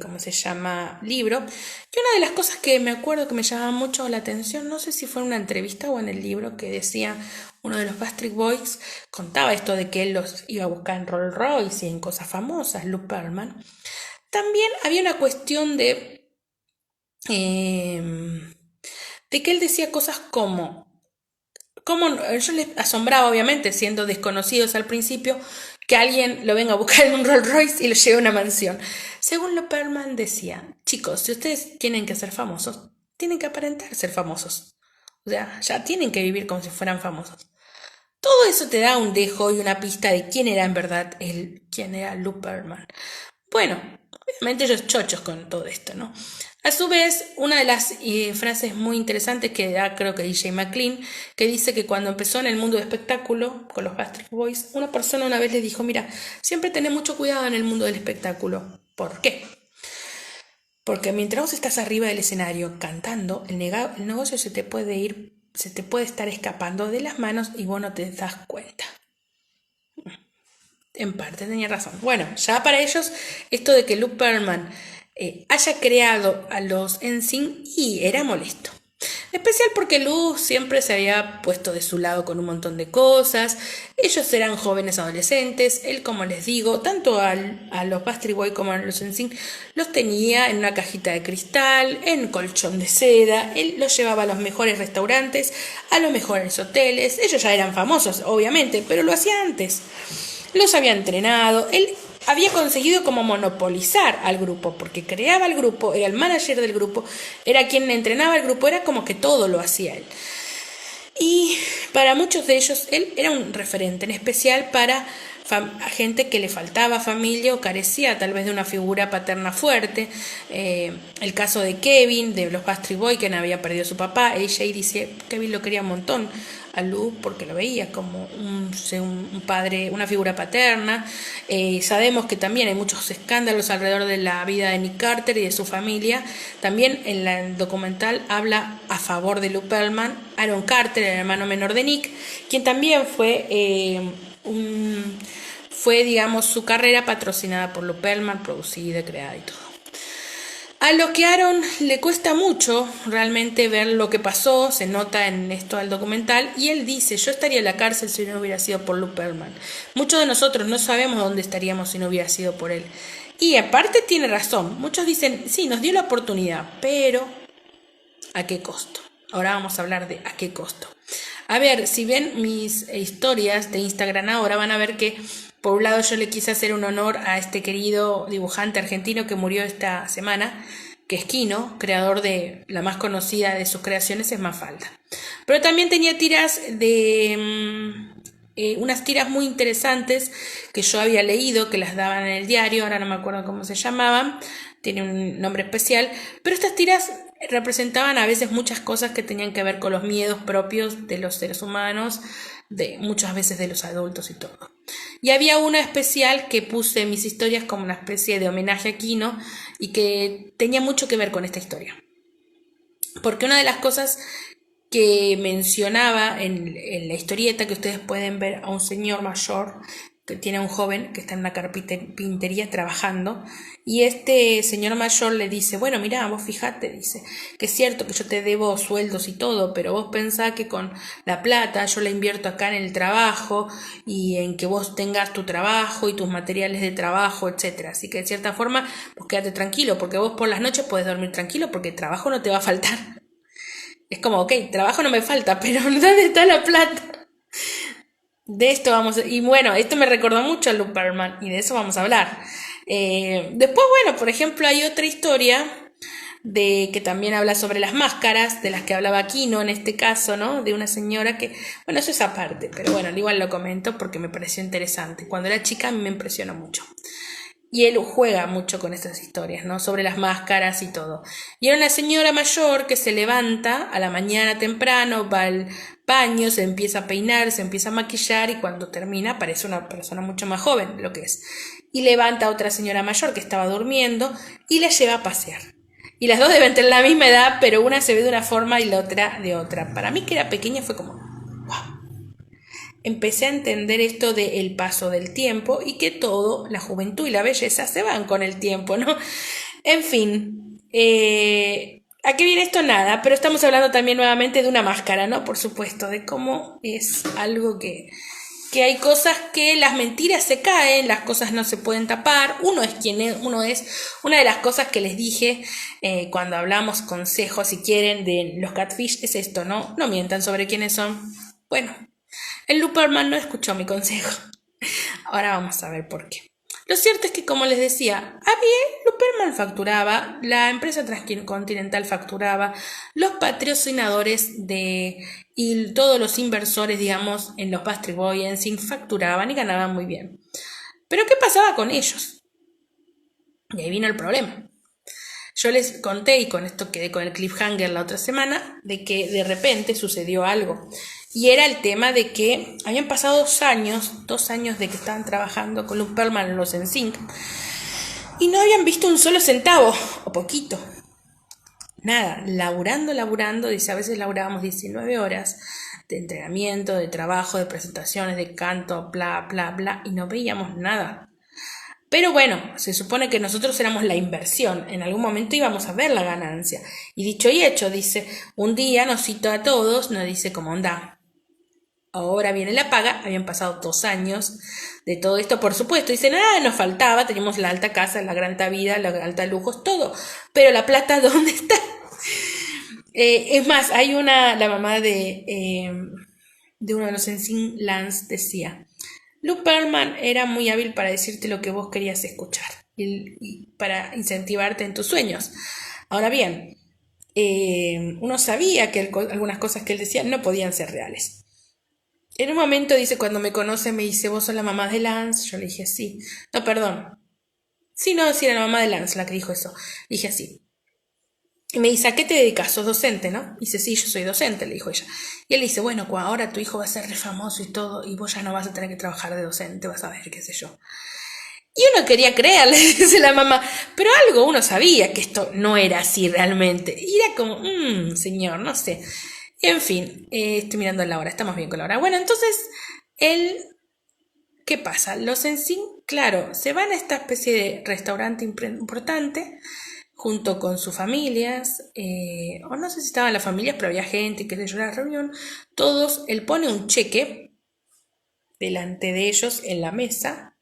¿cómo se llama? Libro. Y una de las cosas que me acuerdo que me llamaba mucho la atención, no sé si fue en una entrevista o en el libro, que decía uno de los Backstreet Boys, contaba esto de que él los iba a buscar en Rolls Royce y en cosas famosas, Luperman. También había una cuestión de que él decía cosas como yo les asombraba, obviamente, siendo desconocidos al principio, que alguien lo venga a buscar en un Rolls Royce y lo lleve a una mansión. Según Luperman decía, chicos, si ustedes tienen que ser famosos, tienen que aparentar ser famosos. O sea, ya tienen que vivir como si fueran famosos. Todo eso te da un dejo y una pista de quién era en verdad quién era Luperman. Bueno, obviamente ellos chochos con todo esto, ¿no? A su vez, una de las frases muy interesantes que da, creo que DJ McLean, que dice que cuando empezó en el mundo del espectáculo con los Backstreet Boys, una persona una vez les dijo, mira, siempre tenés mucho cuidado en el mundo del espectáculo. ¿Por qué? Porque mientras vos estás arriba del escenario cantando, el negocio se te puede estar escapando de las manos y vos no te das cuenta. En parte tenía razón. Bueno, ya para ellos, esto de que Luperman haya creado a los NSYNC y era molesto. Especial porque Lu siempre se había puesto de su lado con un montón de cosas. Ellos eran jóvenes adolescentes. Él, como les digo, tanto a los Backstreet Boys como a los NSYNC los tenía en una cajita de cristal, en colchón de seda. Él los llevaba a los mejores restaurantes, a los mejores hoteles. Ellos ya eran famosos, obviamente, pero lo hacía antes. Los había entrenado. Él había conseguido como monopolizar al grupo, porque creaba el grupo, era el manager del grupo, era quien entrenaba el grupo, era como que todo lo hacía él. Y para muchos de ellos, él era un referente, en especial para gente que le faltaba familia o carecía tal vez de una figura paterna fuerte. El caso de Kevin, de los Backstreet Boys, que había perdido a su papá. AJ dice, Kevin lo quería un montón a Lu porque lo veía como un padre, una figura paterna. Sabemos que también hay muchos escándalos alrededor de la vida de Nick Carter y de su familia. También en el documental habla a favor de Luperman Aaron Carter, el hermano menor de Nick, quien también fue, digamos, su carrera patrocinada por Luperman, producida, creada y todo. A lo que a Aaron le cuesta mucho realmente ver lo que pasó, se nota en esto del documental, y él dice, yo estaría en la cárcel si no hubiera sido por Luperman. Muchos de nosotros no sabemos dónde estaríamos si no hubiera sido por él. Y aparte tiene razón, muchos dicen, sí, nos dio la oportunidad, pero ¿a qué costo? Ahora vamos a hablar de a qué costo. A ver, si ven mis historias de Instagram ahora, van a ver que por un lado yo le quise hacer un honor a este querido dibujante argentino que murió esta semana, que es Quino, creador de la más conocida de sus creaciones es Mafalda. Pero también tenía tiras de unas tiras muy interesantes que yo había leído, que las daban en el diario, ahora no me acuerdo cómo se llamaban, tiene un nombre especial, pero estas tiras representaban a veces muchas cosas que tenían que ver con los miedos propios de los seres humanos, de muchas veces de los adultos y todo. Y había una especial que puse en mis historias como una especie de homenaje a Quino y que tenía mucho que ver con esta historia. Porque una de las cosas que mencionaba en la historieta, que ustedes pueden ver a un señor mayor que tiene a un joven que está en una carpintería trabajando, y este señor mayor le dice, bueno, mira, vos fijate, dice, que es cierto que yo te debo sueldos y todo, pero vos pensás que con la plata yo la invierto acá en el trabajo y en que vos tengas tu trabajo y tus materiales de trabajo, etcétera. Así que de cierta forma, pues quédate tranquilo, porque vos por las noches podés dormir tranquilo, porque el trabajo no te va a faltar. Es como, ok, trabajo no me falta, pero ¿dónde está la plata? De esto vamos a... Y bueno, esto me recordó mucho a Luperman y de eso vamos a hablar. Después, bueno, por ejemplo, hay otra historia de que también habla sobre las máscaras, de las que hablaba Quino en este caso, ¿no? De una señora que... Bueno, eso es aparte, pero bueno, igual lo comento porque me pareció interesante. Cuando era chica me impresionó mucho. Y él juega mucho con estas historias, ¿no? Sobre las máscaras y todo. Y era una señora mayor que se levanta a la mañana temprano, va al baño, se empieza a peinar, se empieza a maquillar y cuando termina parece una persona mucho más joven de lo que es. Y levanta a otra señora mayor que estaba durmiendo y la lleva a pasear. Y las dos deben tener la misma edad, pero una se ve de una forma y la otra de otra. Para mí que era pequeña fue como... ¡wow! Empecé a entender esto del paso del tiempo y que todo, la juventud y la belleza se van con el tiempo, ¿no? En fin, ¿a qué viene esto? Nada, pero estamos hablando también nuevamente de una máscara, ¿no? Por supuesto, de cómo es algo que hay cosas que las mentiras se caen, las cosas no se pueden tapar, uno es quien es, uno es, una de las cosas que les dije cuando hablamos consejos, si quieren, de los catfish, es esto, ¿no? No mientan sobre quiénes son. Bueno, el Luperman no escuchó mi consejo. Ahora vamos a ver por qué. Lo cierto es que, como les decía, Luperman facturaba, la empresa Transcontinental facturaba, los patrocinadores y todos los inversores, digamos, en los Bastard Boys en sí facturaban y ganaban muy bien. Pero ¿qué pasaba con ellos? Y ahí vino el problema. Yo les conté, y con esto quedé con el cliffhanger la otra semana, de que de repente sucedió algo. Y era el tema de que habían pasado 2 años de que estaban trabajando con Luperman en los NSYNC y no habían visto un solo centavo, o poquito. Nada, laburando, dice, a veces laburábamos 19 horas de entrenamiento, de trabajo, de presentaciones, de canto, bla, bla, bla, y no veíamos nada. Pero bueno, se supone que nosotros éramos la inversión, en algún momento íbamos a ver la ganancia. Y dicho y hecho, dice, un día nos citó a todos, nos dice, ¿cómo anda? Ahora viene la paga, habían pasado 2 años de todo esto, por supuesto, dicen, nos faltaba, teníamos la alta casa, la gran vida, la alta lujos, todo, pero la plata, ¿dónde está? Es más, hay la mamá de uno de los NSYNC, Lance, decía, Luperman era muy hábil para decirte lo que vos querías escuchar y para incentivarte en tus sueños. Ahora bien, uno sabía que algunas cosas que él decía no podían ser reales. En un momento dice, cuando me conoce me dice, ¿vos sos la mamá de Lance? Yo le dije, sí. No, perdón. Sí, no, sí era la mamá de Lance la que dijo eso. Le dije, sí. Y me dice, ¿a qué te dedicas? ¿Sos docente, no? Y dice, sí, yo soy docente, le dijo ella. Y él dice, bueno, ahora tu hijo va a ser re famoso y todo, y vos ya no vas a tener que trabajar de docente, vas a ver, qué sé yo. Y uno quería creerle, dice la mamá, pero algo uno sabía que esto no era así realmente. Y era como, señor, no sé. En fin, estoy mirando la hora, estamos bien con la hora. Bueno, entonces, ¿qué pasa? Los NSYNC, claro, se van a esta especie de restaurante importante junto con sus familias, o no sé si estaban las familias, pero había gente, qué sé yo, la reunión. Todos, él pone un cheque delante de ellos en la mesa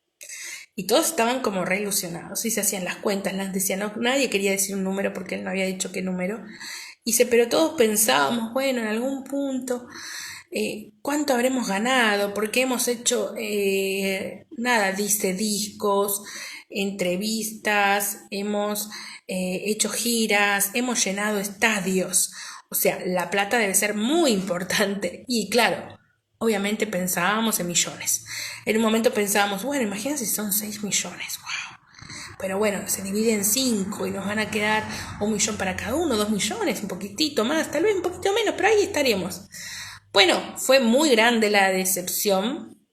Y todos estaban como re ilusionados y se hacían las cuentas, las decían, no, nadie quería decir un número porque él no había dicho qué número. Y dice, pero todos pensábamos, bueno, en algún punto, ¿cuánto habremos ganado? Porque hemos hecho, nada, dice, discos, entrevistas, hemos hecho giras, hemos llenado estadios. O sea, la plata debe ser muy importante. Y claro, obviamente pensábamos en millones. En un momento pensábamos, bueno, imagínense si son 6 millones, wow. Pero bueno, se divide en 5 y nos van a quedar 1 millón para cada uno, 2 millones, un poquitito más, tal vez un poquito menos, pero ahí estaríamos. Bueno, fue muy grande la decepción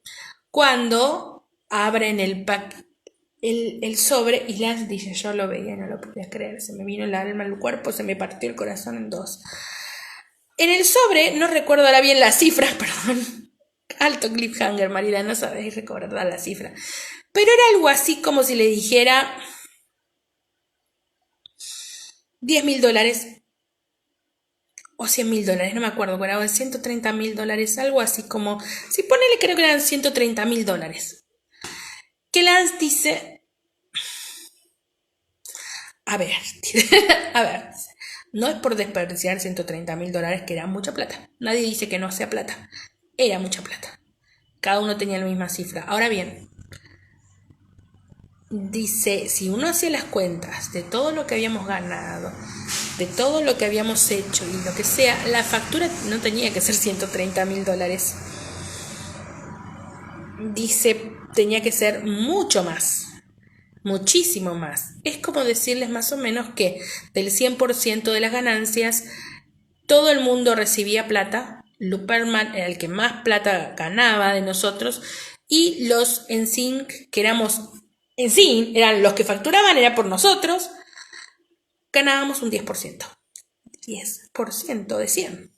cuando abren el sobre y Lance dice, yo lo veía, no lo podía creer, se me vino el alma al cuerpo, se me partió el corazón en dos. En el sobre, no recuerdo ahora bien las cifras, perdón. Alto cliffhanger, Marila, no sabéis recordar la cifra. Pero era algo así como si le dijera $10.000 o $100.000, no me acuerdo, pero eran $130.000, algo así como, si ponele creo que eran $130.000. Que Lance dice, a ver, a ver, no es por desperdiciar $130.000, que era mucha plata. Nadie dice que no sea plata. Era mucha plata. Cada uno tenía la misma cifra. Ahora bien, dice, si uno hacía las cuentas de todo lo que habíamos ganado, de todo lo que habíamos hecho y lo que sea, la factura no tenía que ser $130.000. Dice, tenía que ser mucho más. Muchísimo más. Es como decirles más o menos que del 100% de las ganancias, todo el mundo recibía plata. Luperman era el que más plata ganaba de nosotros. Y los NSYNC, que éramos NSYNC, eran los que facturaban, era por nosotros, ganábamos un 10%. 10% de 100.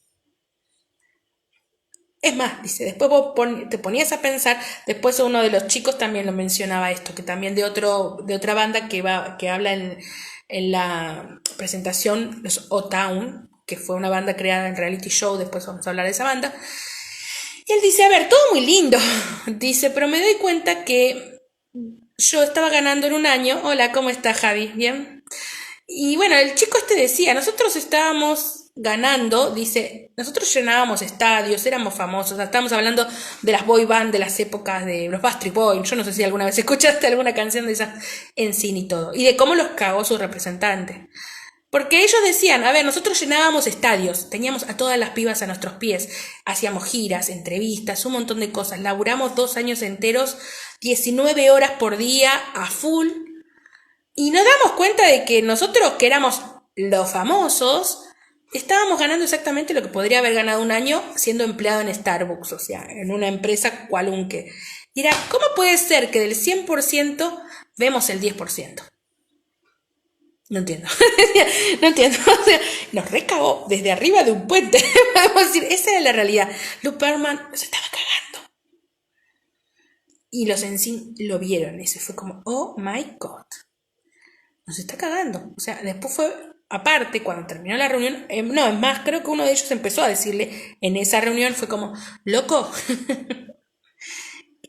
Es más, dice, después vos te ponías a pensar, después uno de los chicos también lo mencionaba esto, que también de otra banda que habla en la presentación, los O-Town, que fue una banda creada en reality show, después vamos a hablar de esa banda. Y él dice, a ver, todo muy lindo, dice, pero me doy cuenta que yo estaba ganando en un año. Hola, ¿cómo está Javi? ¿Bien? Y bueno, el chico este decía, nosotros estábamos ganando, dice, nosotros llenábamos estadios, éramos famosos, estábamos hablando de las boy band de las épocas de los Backstreet Boys, yo no sé si alguna vez escuchaste alguna canción de esas en cine y todo, y de cómo los cagó su representante. Porque ellos decían, a ver, nosotros llenábamos estadios, teníamos a todas las pibas a nuestros pies, hacíamos giras, entrevistas, un montón de cosas, laburamos 2 años enteros, 19 horas por día, a full, y nos damos cuenta de que nosotros, que éramos los famosos, estábamos ganando exactamente lo que podría haber ganado un año siendo empleado en Starbucks, o sea, en una empresa cualunque. Y era, ¿cómo puede ser que del 100% vemos el 10%? No entiendo. No entiendo. O sea, nos recagó desde arriba de un puente. Podemos decir, esa era la realidad. Luperman se estaba cagando. Y los NSYNC lo vieron. Eso fue como, oh my god. Nos está cagando. O sea, después fue, aparte, cuando terminó la reunión, no, es más, creo que uno de ellos empezó a decirle en esa reunión, fue como, loco,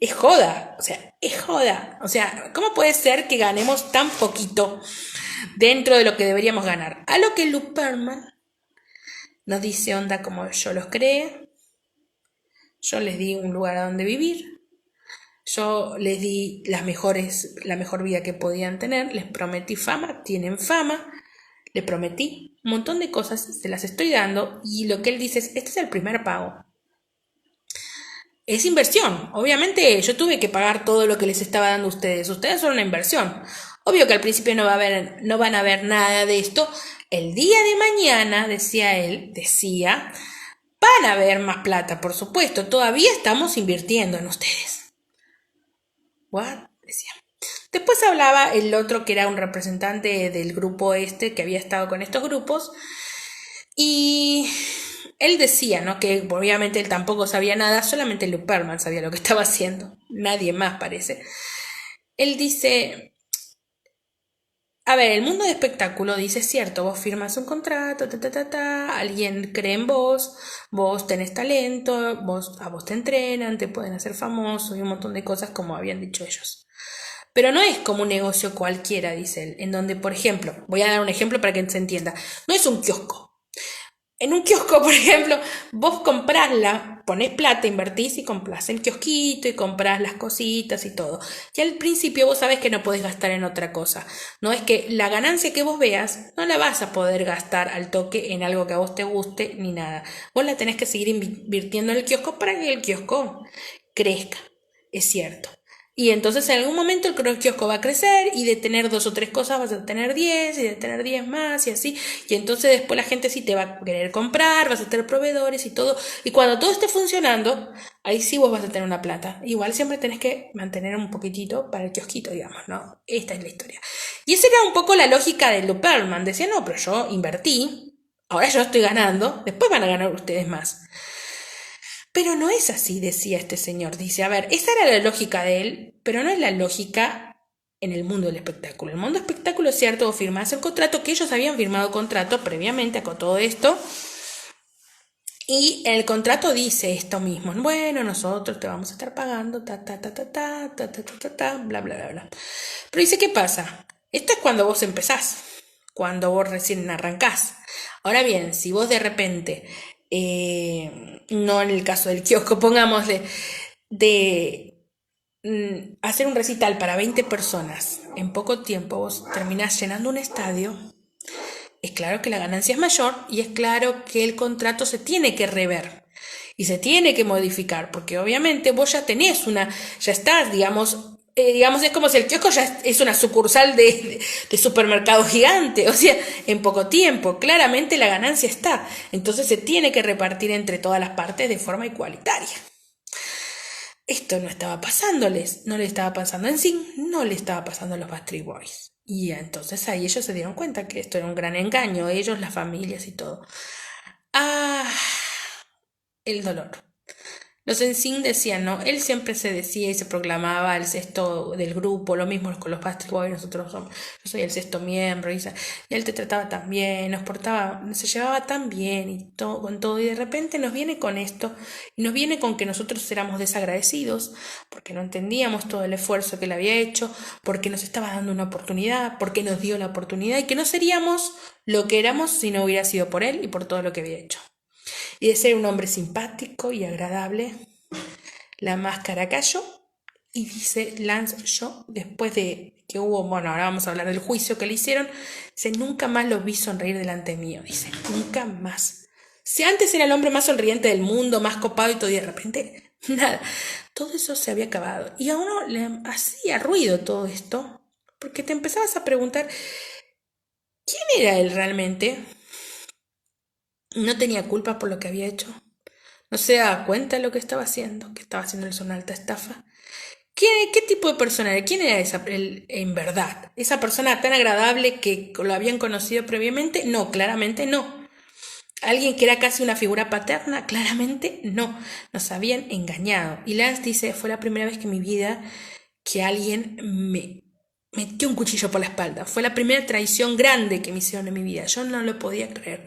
es joda, o sea, es joda. O sea, ¿cómo puede ser que ganemos tan poquito dentro de lo que deberíamos ganar? A lo que Luperman nos dice, onda, como yo los creé, yo les di un lugar a donde vivir, yo les di la mejor vida que podían tener, les prometí fama, tienen fama, les prometí un montón de cosas, se las estoy dando, y lo que él dice es, este es el primer pago. Es inversión, obviamente yo tuve que pagar todo lo que les estaba dando a ustedes, ustedes son una inversión. Obvio que al principio no van a ver nada de esto. El día de mañana, decía él, van a ver más plata, por supuesto, todavía estamos invirtiendo en ustedes. ¿What? Decía. Después hablaba el otro que era un representante del grupo este que había estado con estos grupos y él decía, ¿no? Que obviamente él tampoco sabía nada, solamente Luperman sabía lo que estaba haciendo, nadie más parece. Él dice, a ver, el mundo de espectáculo dice, es cierto, vos firmas un contrato, alguien cree en vos, vos tenés talento, a vos te entrenan, te pueden hacer famoso y un montón de cosas como habían dicho ellos. Pero no es como un negocio cualquiera, dice él, en donde, por ejemplo, voy a dar un ejemplo para que se entienda, no es un kiosco. En un kiosco, por ejemplo, vos comprás ponés plata, invertís y comprás el kiosquito y comprás las cositas y todo. Y al principio vos sabés que no podés gastar en otra cosa. No es que la ganancia que vos veas no la vas a poder gastar al toque en algo que a vos te guste ni nada. Vos la tenés que seguir invirtiendo en el kiosco para que el kiosco crezca. Es cierto. Y entonces en algún momento el kiosco va a crecer y de tener 2 o 3 cosas vas a tener 10 y de tener 10 más y así. Y entonces después la gente sí te va a querer comprar, vas a tener proveedores y todo. Y cuando todo esté funcionando, ahí sí vos vas a tener una plata. Igual siempre tenés que mantener un poquitito para el kiosquito, digamos, ¿no? Esta es la historia. Y esa era un poco la lógica de Lou Pearlman. Decía, no, pero yo invertí, ahora yo estoy ganando, después van a ganar ustedes más. Pero no es así, decía este señor. Dice, a ver, esa era la lógica de él, pero no es la lógica en el mundo del espectáculo. El mundo del espectáculo es cierto, vos firmás el contrato, que ellos habían firmado contrato previamente con todo esto. Y el contrato dice esto mismo, bueno, nosotros te vamos a estar pagando, bla, bla, bla, bla. Pero dice, ¿qué pasa? Esto es cuando vos empezás, cuando vos recién arrancás. Ahora bien, si vos de repente, no en el caso del kiosco, pongámosle, de hacer un recital para 20 personas, en poco tiempo vos terminás llenando un estadio, es claro que la ganancia es mayor y es claro que el contrato se tiene que rever y se tiene que modificar, porque obviamente vos ya tenés ya estás, digamos, es como si el kiosco ya es una sucursal de supermercado gigante, o sea, en poco tiempo, claramente la ganancia está, entonces se tiene que repartir entre todas las partes de forma igualitaria. Esto no estaba pasándoles, no le estaba pasando en sí, no le estaba pasando a los Backstreet Boys. Y entonces ahí ellos se dieron cuenta que esto era un gran engaño, ellos, las familias y todo. Ah, el dolor. Los NSYNC decían, ¿no? Él siempre se decía y se proclamaba el sexto del grupo, lo mismo con los Backstreet Boys, nosotros somos, yo soy el sexto miembro, y él te trataba tan bien, se llevaba tan bien y todo, con todo, y de repente nos viene con esto, y nos viene con que nosotros éramos desagradecidos, porque no entendíamos todo el esfuerzo que él había hecho, porque nos estaba dando una oportunidad, porque nos dio la oportunidad, y que no seríamos lo que éramos si no hubiera sido por él y por todo lo que había hecho. Y de ser un hombre simpático y agradable, la máscara cayó y dice Lance Shaw, después de que hubo, bueno, ahora vamos a hablar del juicio que le hicieron, dice, nunca más lo vi sonreír delante mío, dice, nunca más. Si antes era el hombre más sonriente del mundo, más copado y todo, y de repente, nada, todo eso se había acabado. Y a uno le hacía ruido todo esto, porque te empezabas a preguntar, ¿quién era él realmente? No tenía culpa por lo que había hecho. No se daba cuenta de lo que estaba haciendo, que estaba haciendo una alta estafa. ¿Qué tipo de persona era? ¿Quién era en verdad? ¿Esa persona tan agradable que lo habían conocido previamente? No, claramente no. ¿Alguien que era casi una figura paterna? Claramente no. Nos habían engañado. Y Lance dice, fue la primera vez que en mi vida que alguien me metió un cuchillo por la espalda. Fue la primera traición grande que me hicieron en mi vida. Yo no lo podía creer.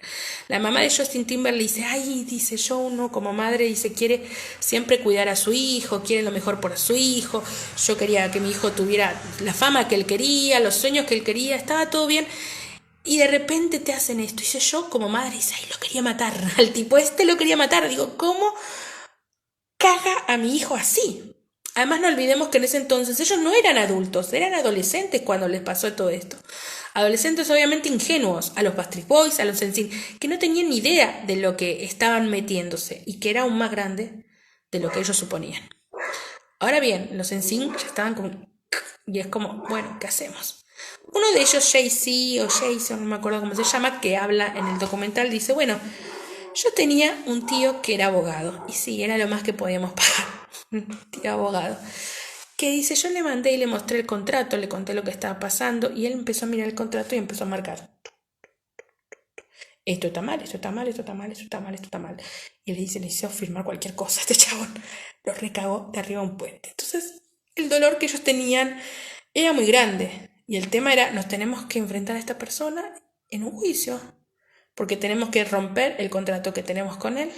La mamá de Justin Timberlake dice, ay, dice, yo uno como madre, dice, quiere siempre cuidar a su hijo, quiere lo mejor por su hijo. Yo quería que mi hijo tuviera la fama que él quería, los sueños que él quería, estaba todo bien. Y de repente te hacen esto. Dice, yo como madre, dice, ay, lo quería matar. Al tipo lo quería matar. Digo, ¿cómo caga a mi hijo así? Además no olvidemos que en ese entonces ellos no eran adultos, eran adolescentes cuando les pasó todo esto. Adolescentes obviamente ingenuos, a los Backstreet Boys, a los NSYNC, que no tenían ni idea de lo que estaban metiéndose y que era aún más grande de lo que ellos suponían. Ahora bien, los NSYNC ya estaban como... Y es como, bueno, ¿qué hacemos? Uno de ellos, Jay-Z o Jason, no me acuerdo cómo se llama, que habla en el documental, dice, bueno, yo tenía un tío que era abogado, y sí, era lo más que podíamos pagar, un tío abogado, que dice, yo le mandé y le mostré el contrato, le conté lo que estaba pasando, y él empezó a mirar el contrato y empezó a marcar. Esto está mal, esto está mal, esto está mal, esto está mal, esto está mal. Y le hizo firmar cualquier cosa, este chabón lo recagó de arriba a un puente. Entonces, el dolor que ellos tenían era muy grande, y el tema era, nos tenemos que enfrentar a esta persona en un juicio, porque tenemos que romper el contrato que tenemos con él,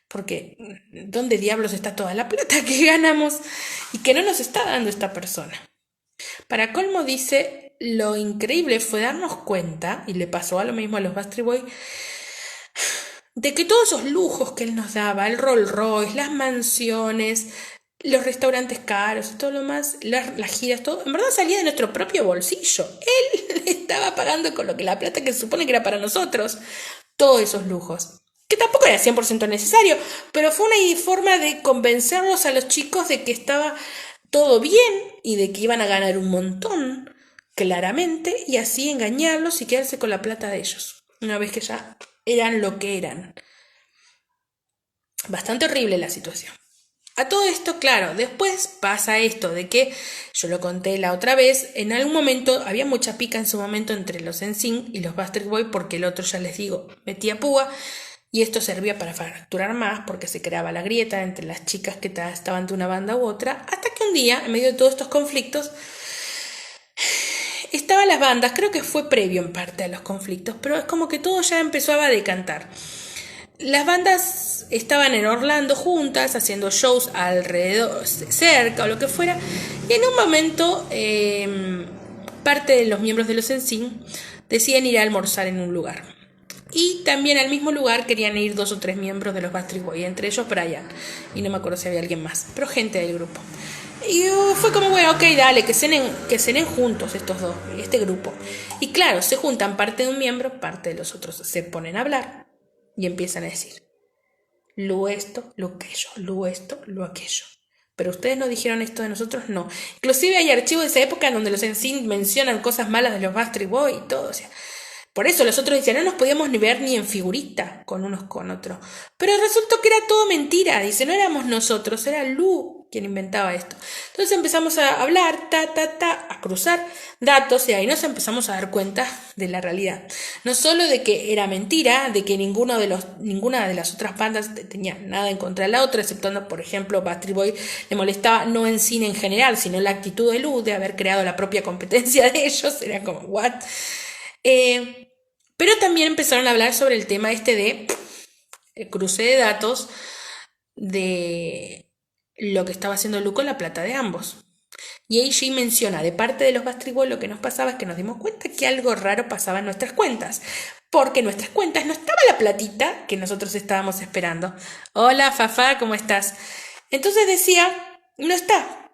porque ¿dónde diablos está toda la plata que ganamos y que no nos está dando esta persona? Para colmo dice, lo increíble fue darnos cuenta, y le pasó a lo mismo a los Backstreet Boys, de que todos esos lujos que él nos daba, el Rolls Royce, las mansiones, los restaurantes caros y todo lo más, las giras, todo, en verdad salía de nuestro propio bolsillo. Él estaba pagando con lo que la plata que se supone que era para nosotros, todos esos lujos. Que tampoco era 100% necesario, pero fue una forma de convencerlos a los chicos de que estaba todo bien y de que iban a ganar un montón, claramente, y así engañarlos y quedarse con la plata de ellos, una vez que ya eran lo que eran. Bastante horrible la situación. A todo esto, claro, después pasa esto de que, yo lo conté la otra vez, en algún momento había mucha pica en su momento entre los NSYNC y los Backstreet Boys, porque el otro, ya les digo, metía púa, y esto servía para fracturar más, porque se creaba la grieta entre las chicas que estaban de una banda u otra, hasta que un día, en medio de todos estos conflictos, estaban las bandas, creo que fue previo en parte a los conflictos, pero es como que todo ya empezó a decantar. Las bandas estaban en Orlando juntas, haciendo shows alrededor, cerca o lo que fuera, y en un momento parte de los miembros de los NSYNC deciden ir a almorzar en un lugar. Y también al mismo lugar querían ir 2 o 3 miembros de los Backstreet Boys, entre ellos Brian, y no me acuerdo si había alguien más, pero gente del grupo. Y fue como, bueno, ok, dale, que cenen juntos estos dos, este grupo. Y claro, se juntan parte de un miembro, parte de los otros. Se ponen a hablar y empiezan a decir, lo esto, lo aquello, lo esto, lo aquello. Pero ustedes no dijeron esto de nosotros, no. Inclusive hay archivos de esa época donde los NSYNC mencionan cosas malas de los Backstreet Boys y todo, o sea. Por eso los otros decían, no nos podíamos ni ver ni en figurita con unos con otros. Pero resultó que era todo mentira. Dice, no éramos nosotros, era Lu quien inventaba esto. Entonces empezamos a hablar, a cruzar datos y ahí nos empezamos a dar cuenta de la realidad. No solo de que era mentira, de que ninguna de las otras bandas tenía nada en contra de la otra, exceptuando, por ejemplo, Backstreet Boys le molestaba no en cine en general, sino la actitud de Lu de haber creado la propia competencia de ellos. Era como, ¿what? Pero también empezaron a hablar sobre el tema de el cruce de datos de lo que estaba haciendo Lu con la plata de ambos. Y AJ menciona, de parte de los Backstreet Boys, lo que nos pasaba es que nos dimos cuenta que algo raro pasaba en nuestras cuentas. Porque en nuestras cuentas no estaba la platita que nosotros estábamos esperando. Hola, Fafá, ¿cómo estás? Entonces decía, no está.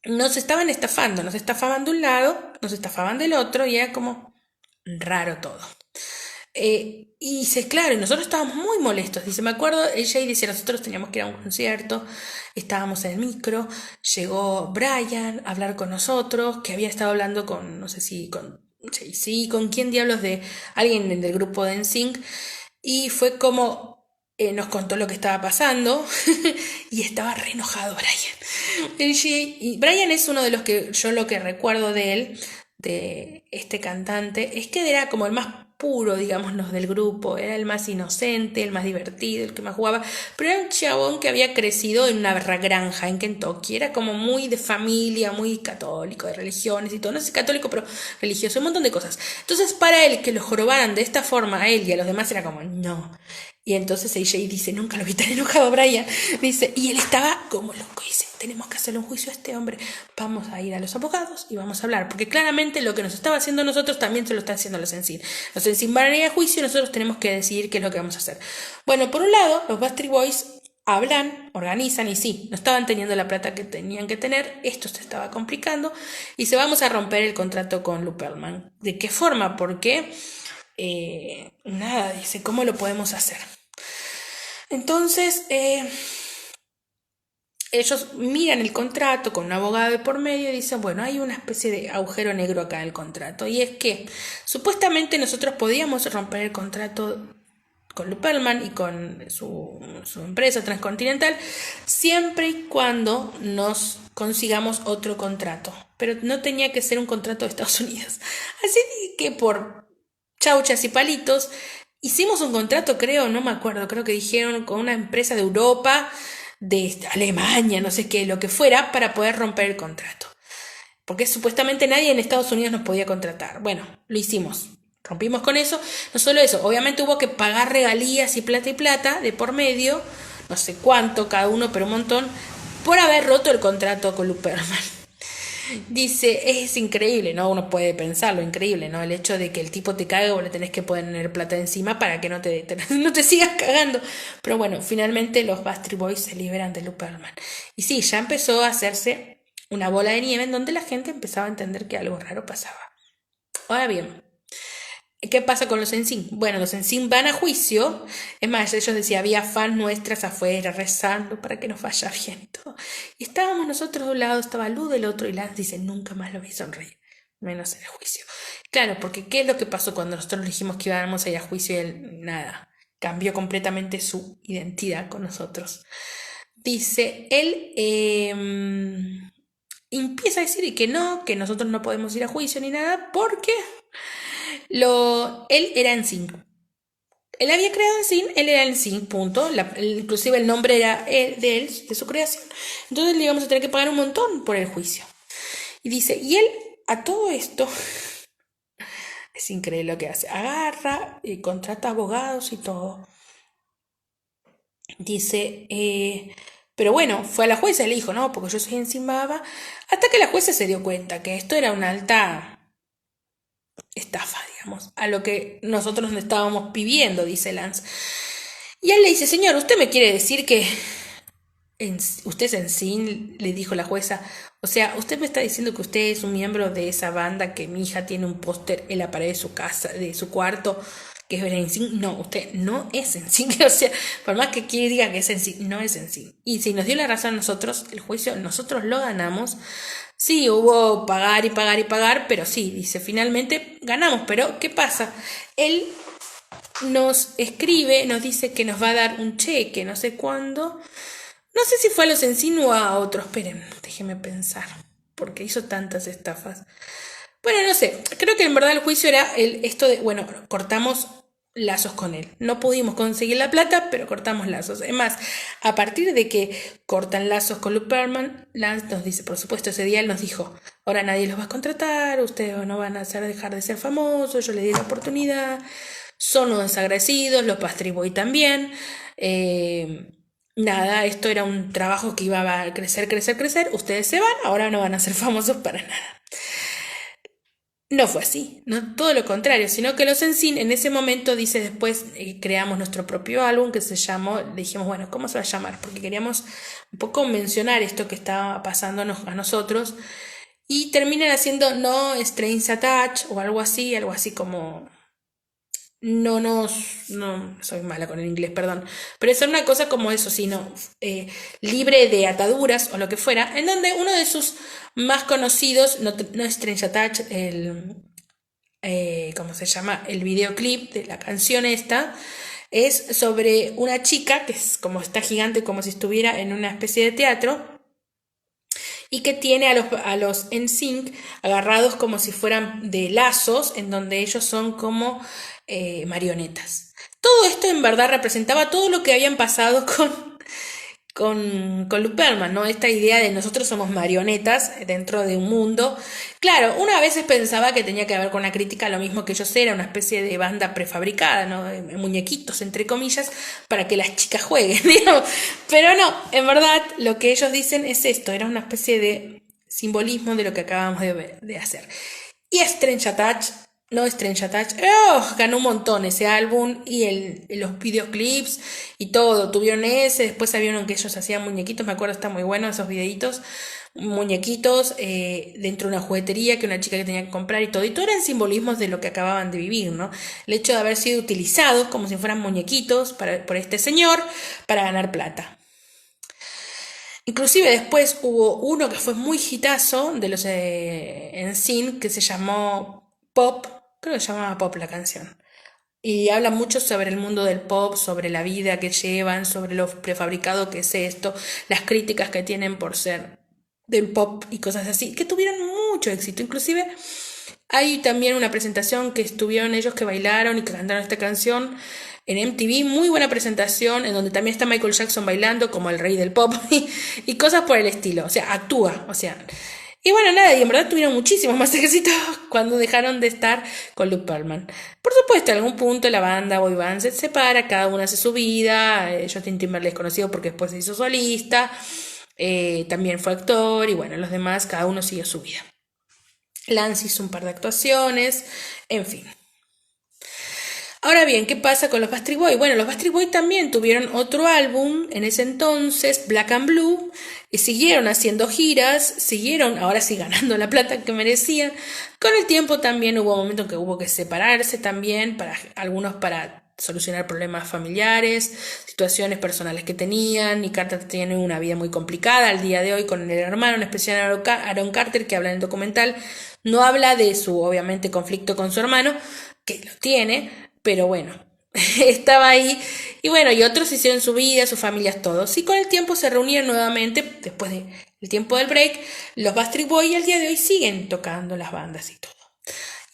Nos estaban estafando, nos estafaban de un lado, nos estafaban del otro, y era como raro todo. Y dice, claro, y nosotros estábamos muy molestos. Dice, me acuerdo, ella dice, nosotros teníamos que ir a un concierto, estábamos en el micro, llegó Brian a hablar con nosotros, que había estado hablando con, no sé si con Jay-Z, con quién diablos, de alguien del grupo de NSYNC, y fue como nos contó lo que estaba pasando y estaba re enojado Brian. Y Brian es uno de los que yo lo que recuerdo de él, de este cantante, es que era como el más puro, digámonos, del grupo, era el más inocente, el más divertido, el que más jugaba, pero era un chabón que había crecido en una granja en Kentucky, era como muy de familia, muy católico, de religiones y todo, no sé, católico, pero religioso, un montón de cosas. Entonces para él, que lo jorobaran de esta forma a él y a los demás, era como, no. Y entonces AJ dice, nunca lo vi tan enojado, Brian. Dice, y él estaba como loco. Dice, tenemos que hacerle un juicio a este hombre. Vamos a ir a los abogados y vamos a hablar. Porque claramente lo que nos estaba haciendo nosotros también se lo están haciendo los NSYNC. Los NSYNC van a ir a juicio y nosotros tenemos que decidir qué es lo que vamos a hacer. Bueno, por un lado, los Backstreet Boys hablan, organizan y sí, no estaban teniendo la plata que tenían que tener. Esto se estaba complicando y se vamos a romper el contrato con Lu Pearlman. ¿De qué forma? Porque nada, dice, ¿cómo lo podemos hacer? Entonces ellos miran el contrato con un abogado de por medio y dicen, bueno, hay una especie de agujero negro acá en el contrato, y es que supuestamente nosotros podíamos romper el contrato con Lu Pearlman y con su empresa Transcontinental siempre y cuando nos consigamos otro contrato, pero no tenía que ser un contrato de Estados Unidos. Así que por chauchas y palitos hicimos un contrato, creo, no me acuerdo, creo que dijeron con una empresa de Europa, de Alemania, no sé qué, lo que fuera, para poder romper el contrato, porque supuestamente nadie en Estados Unidos nos podía contratar. Bueno, lo hicimos, rompimos con eso. No solo eso, obviamente hubo que pagar regalías y plata de por medio, no sé cuánto cada uno, pero un montón, por haber roto el contrato con Lu Pearlman. Dice, es increíble, ¿no? Uno puede pensarlo, increíble, ¿no? El hecho de que el tipo te cague, vos le tenés que poner plata encima para que no te sigas cagando. Pero bueno, finalmente los Backstreet Boys se liberan de Luperman. Y sí, ya empezó a hacerse una bola de nieve en donde la gente empezaba a entender que algo raro pasaba. Ahora bien, ¿qué pasa con los NSYNC? Bueno, los NSYNC van a juicio. Es más, ellos decían, había fans nuestras afuera rezando para que nos vaya bien y todo. Y estábamos nosotros de un lado, estaba Lu del otro, y Lance dice, nunca más lo vi sonreír, menos en el juicio. Claro, porque ¿qué es lo que pasó cuando nosotros dijimos que íbamos a ir a juicio y él, nada, cambió completamente su identidad con nosotros? Dice, él empieza a decir que no, que nosotros no podemos ir a juicio ni nada, porque él era en NSYNC. Él había creado en NSYNC, él era en NSYNC, punto. Inclusive el nombre era de él, de su creación. Entonces le íbamos a tener que pagar un montón por el juicio. Y dice, y él a todo esto, es increíble lo que hace, agarra y contrata abogados y todo. Dice, pero bueno, fue a la jueza y le dijo, no, porque yo soy NSYNC, hasta que la jueza se dio cuenta que esto era una alta estafa, digamos, a lo que nosotros nos estábamos pidiendo, dice Lance. Y él le dice, señor, ¿usted me quiere decir que usted es NSYNC? Le dijo la jueza. O sea, usted me está diciendo que usted es un miembro de esa banda, que mi hija tiene un póster en la pared de su casa, de su cuarto, que es NSYNC. No, usted no es NSYNC. O sea, por más que diga que es NSYNC, no es NSYNC. Y si nos dio la razón a nosotros, el juicio, nosotros lo ganamos. Sí, hubo pagar y pagar y pagar, pero sí, dice, finalmente ganamos. Pero, ¿qué pasa? Él nos escribe, nos dice que nos va a dar un cheque, no sé cuándo. No sé si fue a los Encino o a otros, esperen, déjeme pensar, porque hizo tantas estafas. Bueno, no sé, creo que en verdad el juicio era esto de, bueno, cortamos lazos con él. No pudimos conseguir la plata, pero cortamos lazos. Es más, a partir de que cortan lazos con Luperman, Lance nos dice, por supuesto, ese día él nos dijo, ahora nadie los va a contratar, ustedes no van a dejar de ser famosos, yo les di la oportunidad, son unos agradecidos, los Backstreet Boys también. Nada, esto era un trabajo que iba a crecer, crecer, crecer, ustedes se van, ahora no van a ser famosos para nada. No fue así, no todo lo contrario, sino que los NSYNC en ese momento, dice después, creamos nuestro propio álbum que se llamó, le dijimos, bueno, ¿cómo se va a llamar? Porque queríamos un poco mencionar esto que estaba pasándonos a nosotros, y terminan haciendo No Strings Attached o algo así como no soy mala con el inglés, perdón, pero es una cosa como eso, sino libre de ataduras o lo que fuera, en donde uno de sus más conocidos, no es Strange Attach, ¿cómo se llama? El videoclip de la canción esta, es sobre una chica que es como está gigante, como si estuviera en una especie de teatro, y que tiene a los NSYNC agarrados como si fueran de lazos, en donde ellos son como marionetas. Todo esto en verdad representaba todo lo que habían pasado con Luperman, ¿no? Esta idea de nosotros somos marionetas dentro de un mundo. Claro, una vez pensaba que tenía que ver con la crítica a lo mismo que ellos eran, una especie de banda prefabricada, ¿no? De muñequitos, entre comillas, para que las chicas jueguen, digamos. Pero no, en verdad lo que ellos dicen es esto, era una especie de simbolismo de lo que acabamos de hacer. Y Strange Attach, no Strange Attach, ganó un montón ese álbum y los videoclips y todo, tuvieron ese, después había uno que ellos hacían muñequitos, me acuerdo, está muy bueno esos videitos, muñequitos dentro de una juguetería que una chica que tenía que comprar y todo eran simbolismos de lo que acababan de vivir, ¿no? El hecho de haber sido utilizados como si fueran muñequitos por este señor para ganar plata. Inclusive después hubo uno que fue muy hitazo de los NSYNC que se llamó Pop, creo que se llamaba Pop la canción. Y habla mucho sobre el mundo del pop, sobre la vida que llevan, sobre lo prefabricado que es esto, las críticas que tienen por ser del pop y cosas así, que tuvieron mucho éxito. Inclusive hay también una presentación que estuvieron ellos que bailaron y que cantaron esta canción en MTV, muy buena presentación, en donde también está Michael Jackson bailando como el rey del pop y cosas por el estilo, o sea, actúa, o sea... Y bueno, nada, y en verdad tuvieron muchísimos más éxitos cuando dejaron de estar con Luke Perlman. Por supuesto, en algún punto la banda boy band se separa, cada uno hace su vida. Justin Timberlake es conocido porque después se hizo solista. También fue actor y bueno, los demás, cada uno siguió su vida. Lance hizo un par de actuaciones, en fin. Ahora bien, ¿qué pasa con los Backstreet Boys? Bueno, los Backstreet Boys también tuvieron otro álbum en ese entonces, Black and Blue, y siguieron haciendo giras, siguieron ahora sí ganando la plata que merecían. Con el tiempo también hubo momentos que hubo que separarse también, para algunos para solucionar problemas familiares, situaciones personales que tenían. Nick Carter tiene una vida muy complicada al día de hoy con el hermano, en especial Aaron Carter, que habla en el documental. No habla de su, obviamente, conflicto con su hermano, que lo tiene, pero bueno, estaba ahí. Y bueno, y otros hicieron su vida, sus familias, todos. Y con el tiempo se reunieron nuevamente, después del tiempo del break, los Backstreet Boys, y al día de hoy siguen tocando las bandas y todo.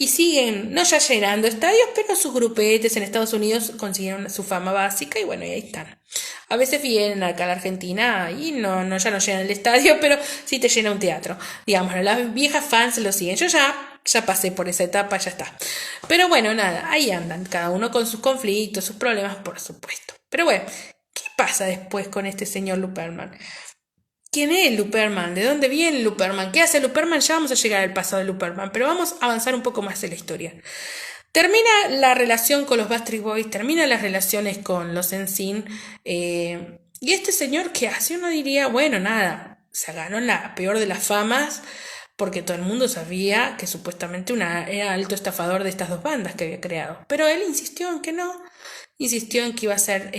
Y siguen, no ya llenando estadios, pero sus grupetes en Estados Unidos consiguieron su fama básica y bueno, y ahí están. A veces vienen acá a la Argentina y ya no llenan el estadio, pero sí te llena un teatro. Digamos, las viejas fans lo siguen. Yo ya pasé por esa etapa, ya está. Pero bueno, nada, ahí andan, cada uno con sus conflictos, sus problemas, por supuesto. Pero bueno, ¿qué pasa después con este señor Luperman? ¿Quién es Luperman? ¿De dónde viene Luperman? ¿Qué hace Luperman? Ya vamos a llegar al pasado de Luperman, pero vamos a avanzar un poco más en la historia. Termina la relación con los Backstreet Boys, termina las relaciones con los NSYNC, y este señor, ¿qué hace? Uno diría, bueno, nada, se ganó la peor de las famas, porque todo el mundo sabía que supuestamente era alto estafador de estas dos bandas que había creado. Pero él insistió en que no, insistió en que iba a ser,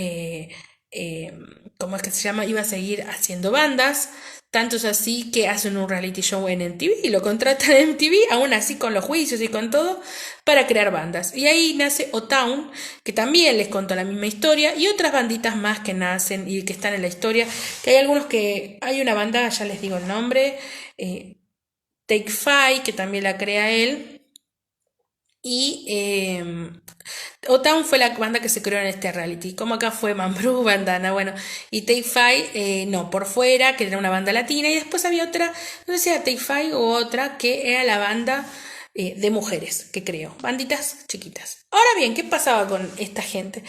¿cómo es que se llama? Iba a seguir haciendo bandas. Tanto es así que hacen un reality show en MTV y lo contratan en MTV, aún así con los juicios y con todo, para crear bandas. Y ahí nace O-Town, que también les contó la misma historia, y otras banditas más que nacen y que están en la historia, que hay una banda, ya les digo el nombre, Take Five, que también la crea él, y O-Town fue la banda que se creó en este reality, como acá fue Mambrú, Bandana, bueno, y Take Five, no, por fuera, que era una banda latina, y después había otra, no sé si era Take Five o otra, que era la banda de mujeres que creó, banditas chiquitas. Ahora bien, ¿qué pasaba con esta gente?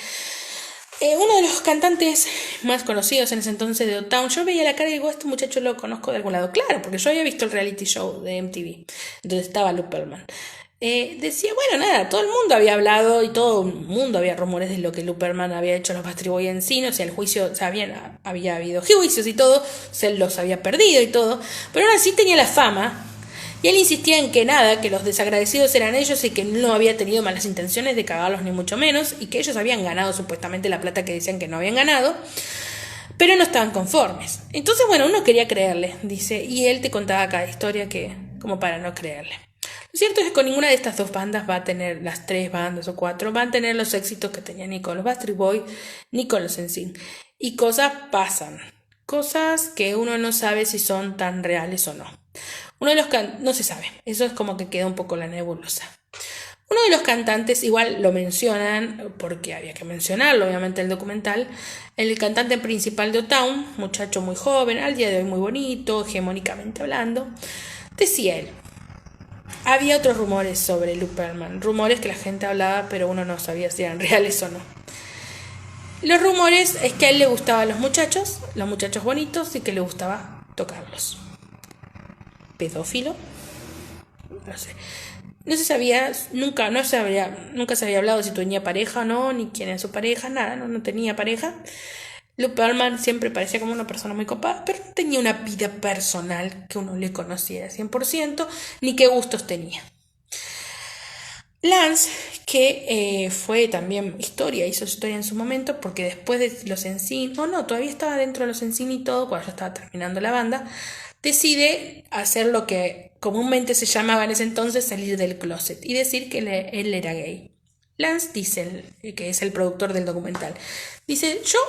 Uno de los cantantes más conocidos en ese entonces de O-Town, yo veía la cara y digo, este muchacho lo conozco de algún lado. Claro, porque yo había visto el reality show de MTV, donde estaba Luperman. Decía, bueno, nada, todo el mundo había hablado y todo el mundo había rumores de lo que Luperman había hecho a los Backstreet Boys en sí, o sea, el juicio, o sea, había habido juicios y todo, o sea, él los había perdido y todo, pero aún así tenía la fama. Y él insistía en que nada, que los desagradecidos eran ellos y que no había tenido malas intenciones de cagarlos ni mucho menos, y que ellos habían ganado supuestamente la plata que decían que no habían ganado, pero no estaban conformes. Entonces, bueno, uno quería creerle, dice, y él te contaba cada historia que, como para no creerle. Lo cierto es que con ninguna de estas dos bandas va a tener, las tres bandas o cuatro, van a tener los éxitos que tenían ni con los Backstreet Boys ni con los NSYNC. Y cosas pasan, cosas que uno no sabe si son tan reales o no. Uno de los no se sabe, eso es como que queda un poco la nebulosa. Uno de los cantantes, igual lo mencionan, porque había que mencionarlo, obviamente, el documental, el cantante principal de O-Town, muchacho muy joven, al día de hoy muy bonito, hegemónicamente hablando, decía él, había otros rumores sobre Luperman, rumores que la gente hablaba, pero uno no sabía si eran reales o no. Los rumores es que a él le gustaban los muchachos bonitos, y que le gustaba tocarlos. ¿Pedófilo? No sé. No se sabía, nunca se había hablado si tenía pareja o no, ni quién era su pareja, nada, no tenía pareja. Luperman siempre parecía como una persona muy copada, pero no tenía una vida personal que uno le conociera 100%, ni qué gustos tenía. Lance, que fue también hizo historia en su momento, porque después de los NSYNC, todavía estaba dentro de los NSYNC y todo, cuando ya estaba terminando la banda, decide hacer lo que comúnmente se llamaba en ese entonces salir del closet y decir que él era gay. Lance dice, que es el productor del documental, dice, yo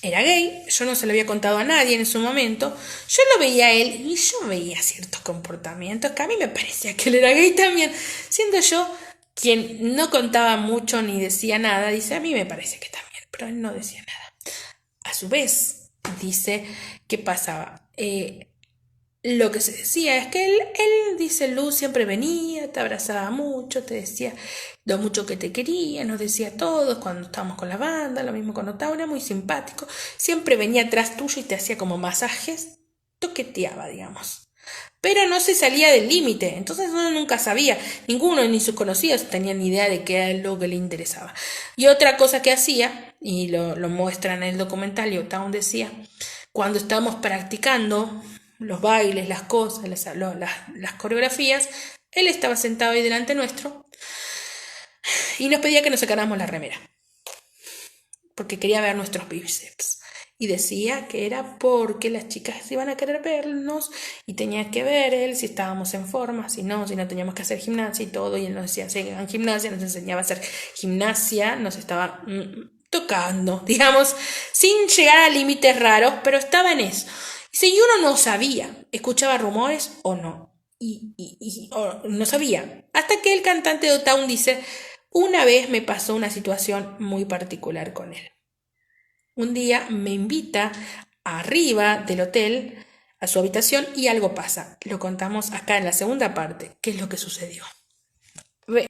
era gay, yo no se lo había contado a nadie en su momento, yo lo veía a él y yo veía ciertos comportamientos que a mí me parecía que él era gay también, siendo yo quien no contaba mucho ni decía nada, dice, a mí me parece que también, pero él no decía nada. A su vez, dice, ¿qué pasaba? lo que se decía es que él, dice Luz, siempre venía, te abrazaba mucho, te decía lo mucho que te quería, nos decía todo cuando estábamos con la banda, lo mismo cuando estaba, era muy simpático, siempre venía atrás tuyo y te hacía como masajes, toqueteaba, digamos. Pero no se salía del límite, entonces uno nunca sabía, ninguno ni sus conocidos tenían ni idea de qué era lo que le interesaba. Y otra cosa que hacía, y lo muestran en el documental, y Town decía, cuando estábamos practicando los bailes, las cosas, las coreografías, él estaba sentado ahí delante nuestro y nos pedía que nos sacáramos la remera, porque quería ver nuestros bíceps. Y decía que era porque las chicas iban a querer vernos y tenía que ver él si estábamos en forma, si no teníamos que hacer gimnasia y todo. Y él nos decía, hagan gimnasia, nos enseñaba a hacer gimnasia, nos estaba tocando, digamos, sin llegar a límites raros, pero estaba en eso. Y si uno no sabía, escuchaba rumores o no, o no sabía. Hasta que el cantante de Town dice, una vez me pasó una situación muy particular con él. Un día me invita arriba del hotel a su habitación y algo pasa. Lo contamos acá en la segunda parte. ¿Qué es lo que sucedió?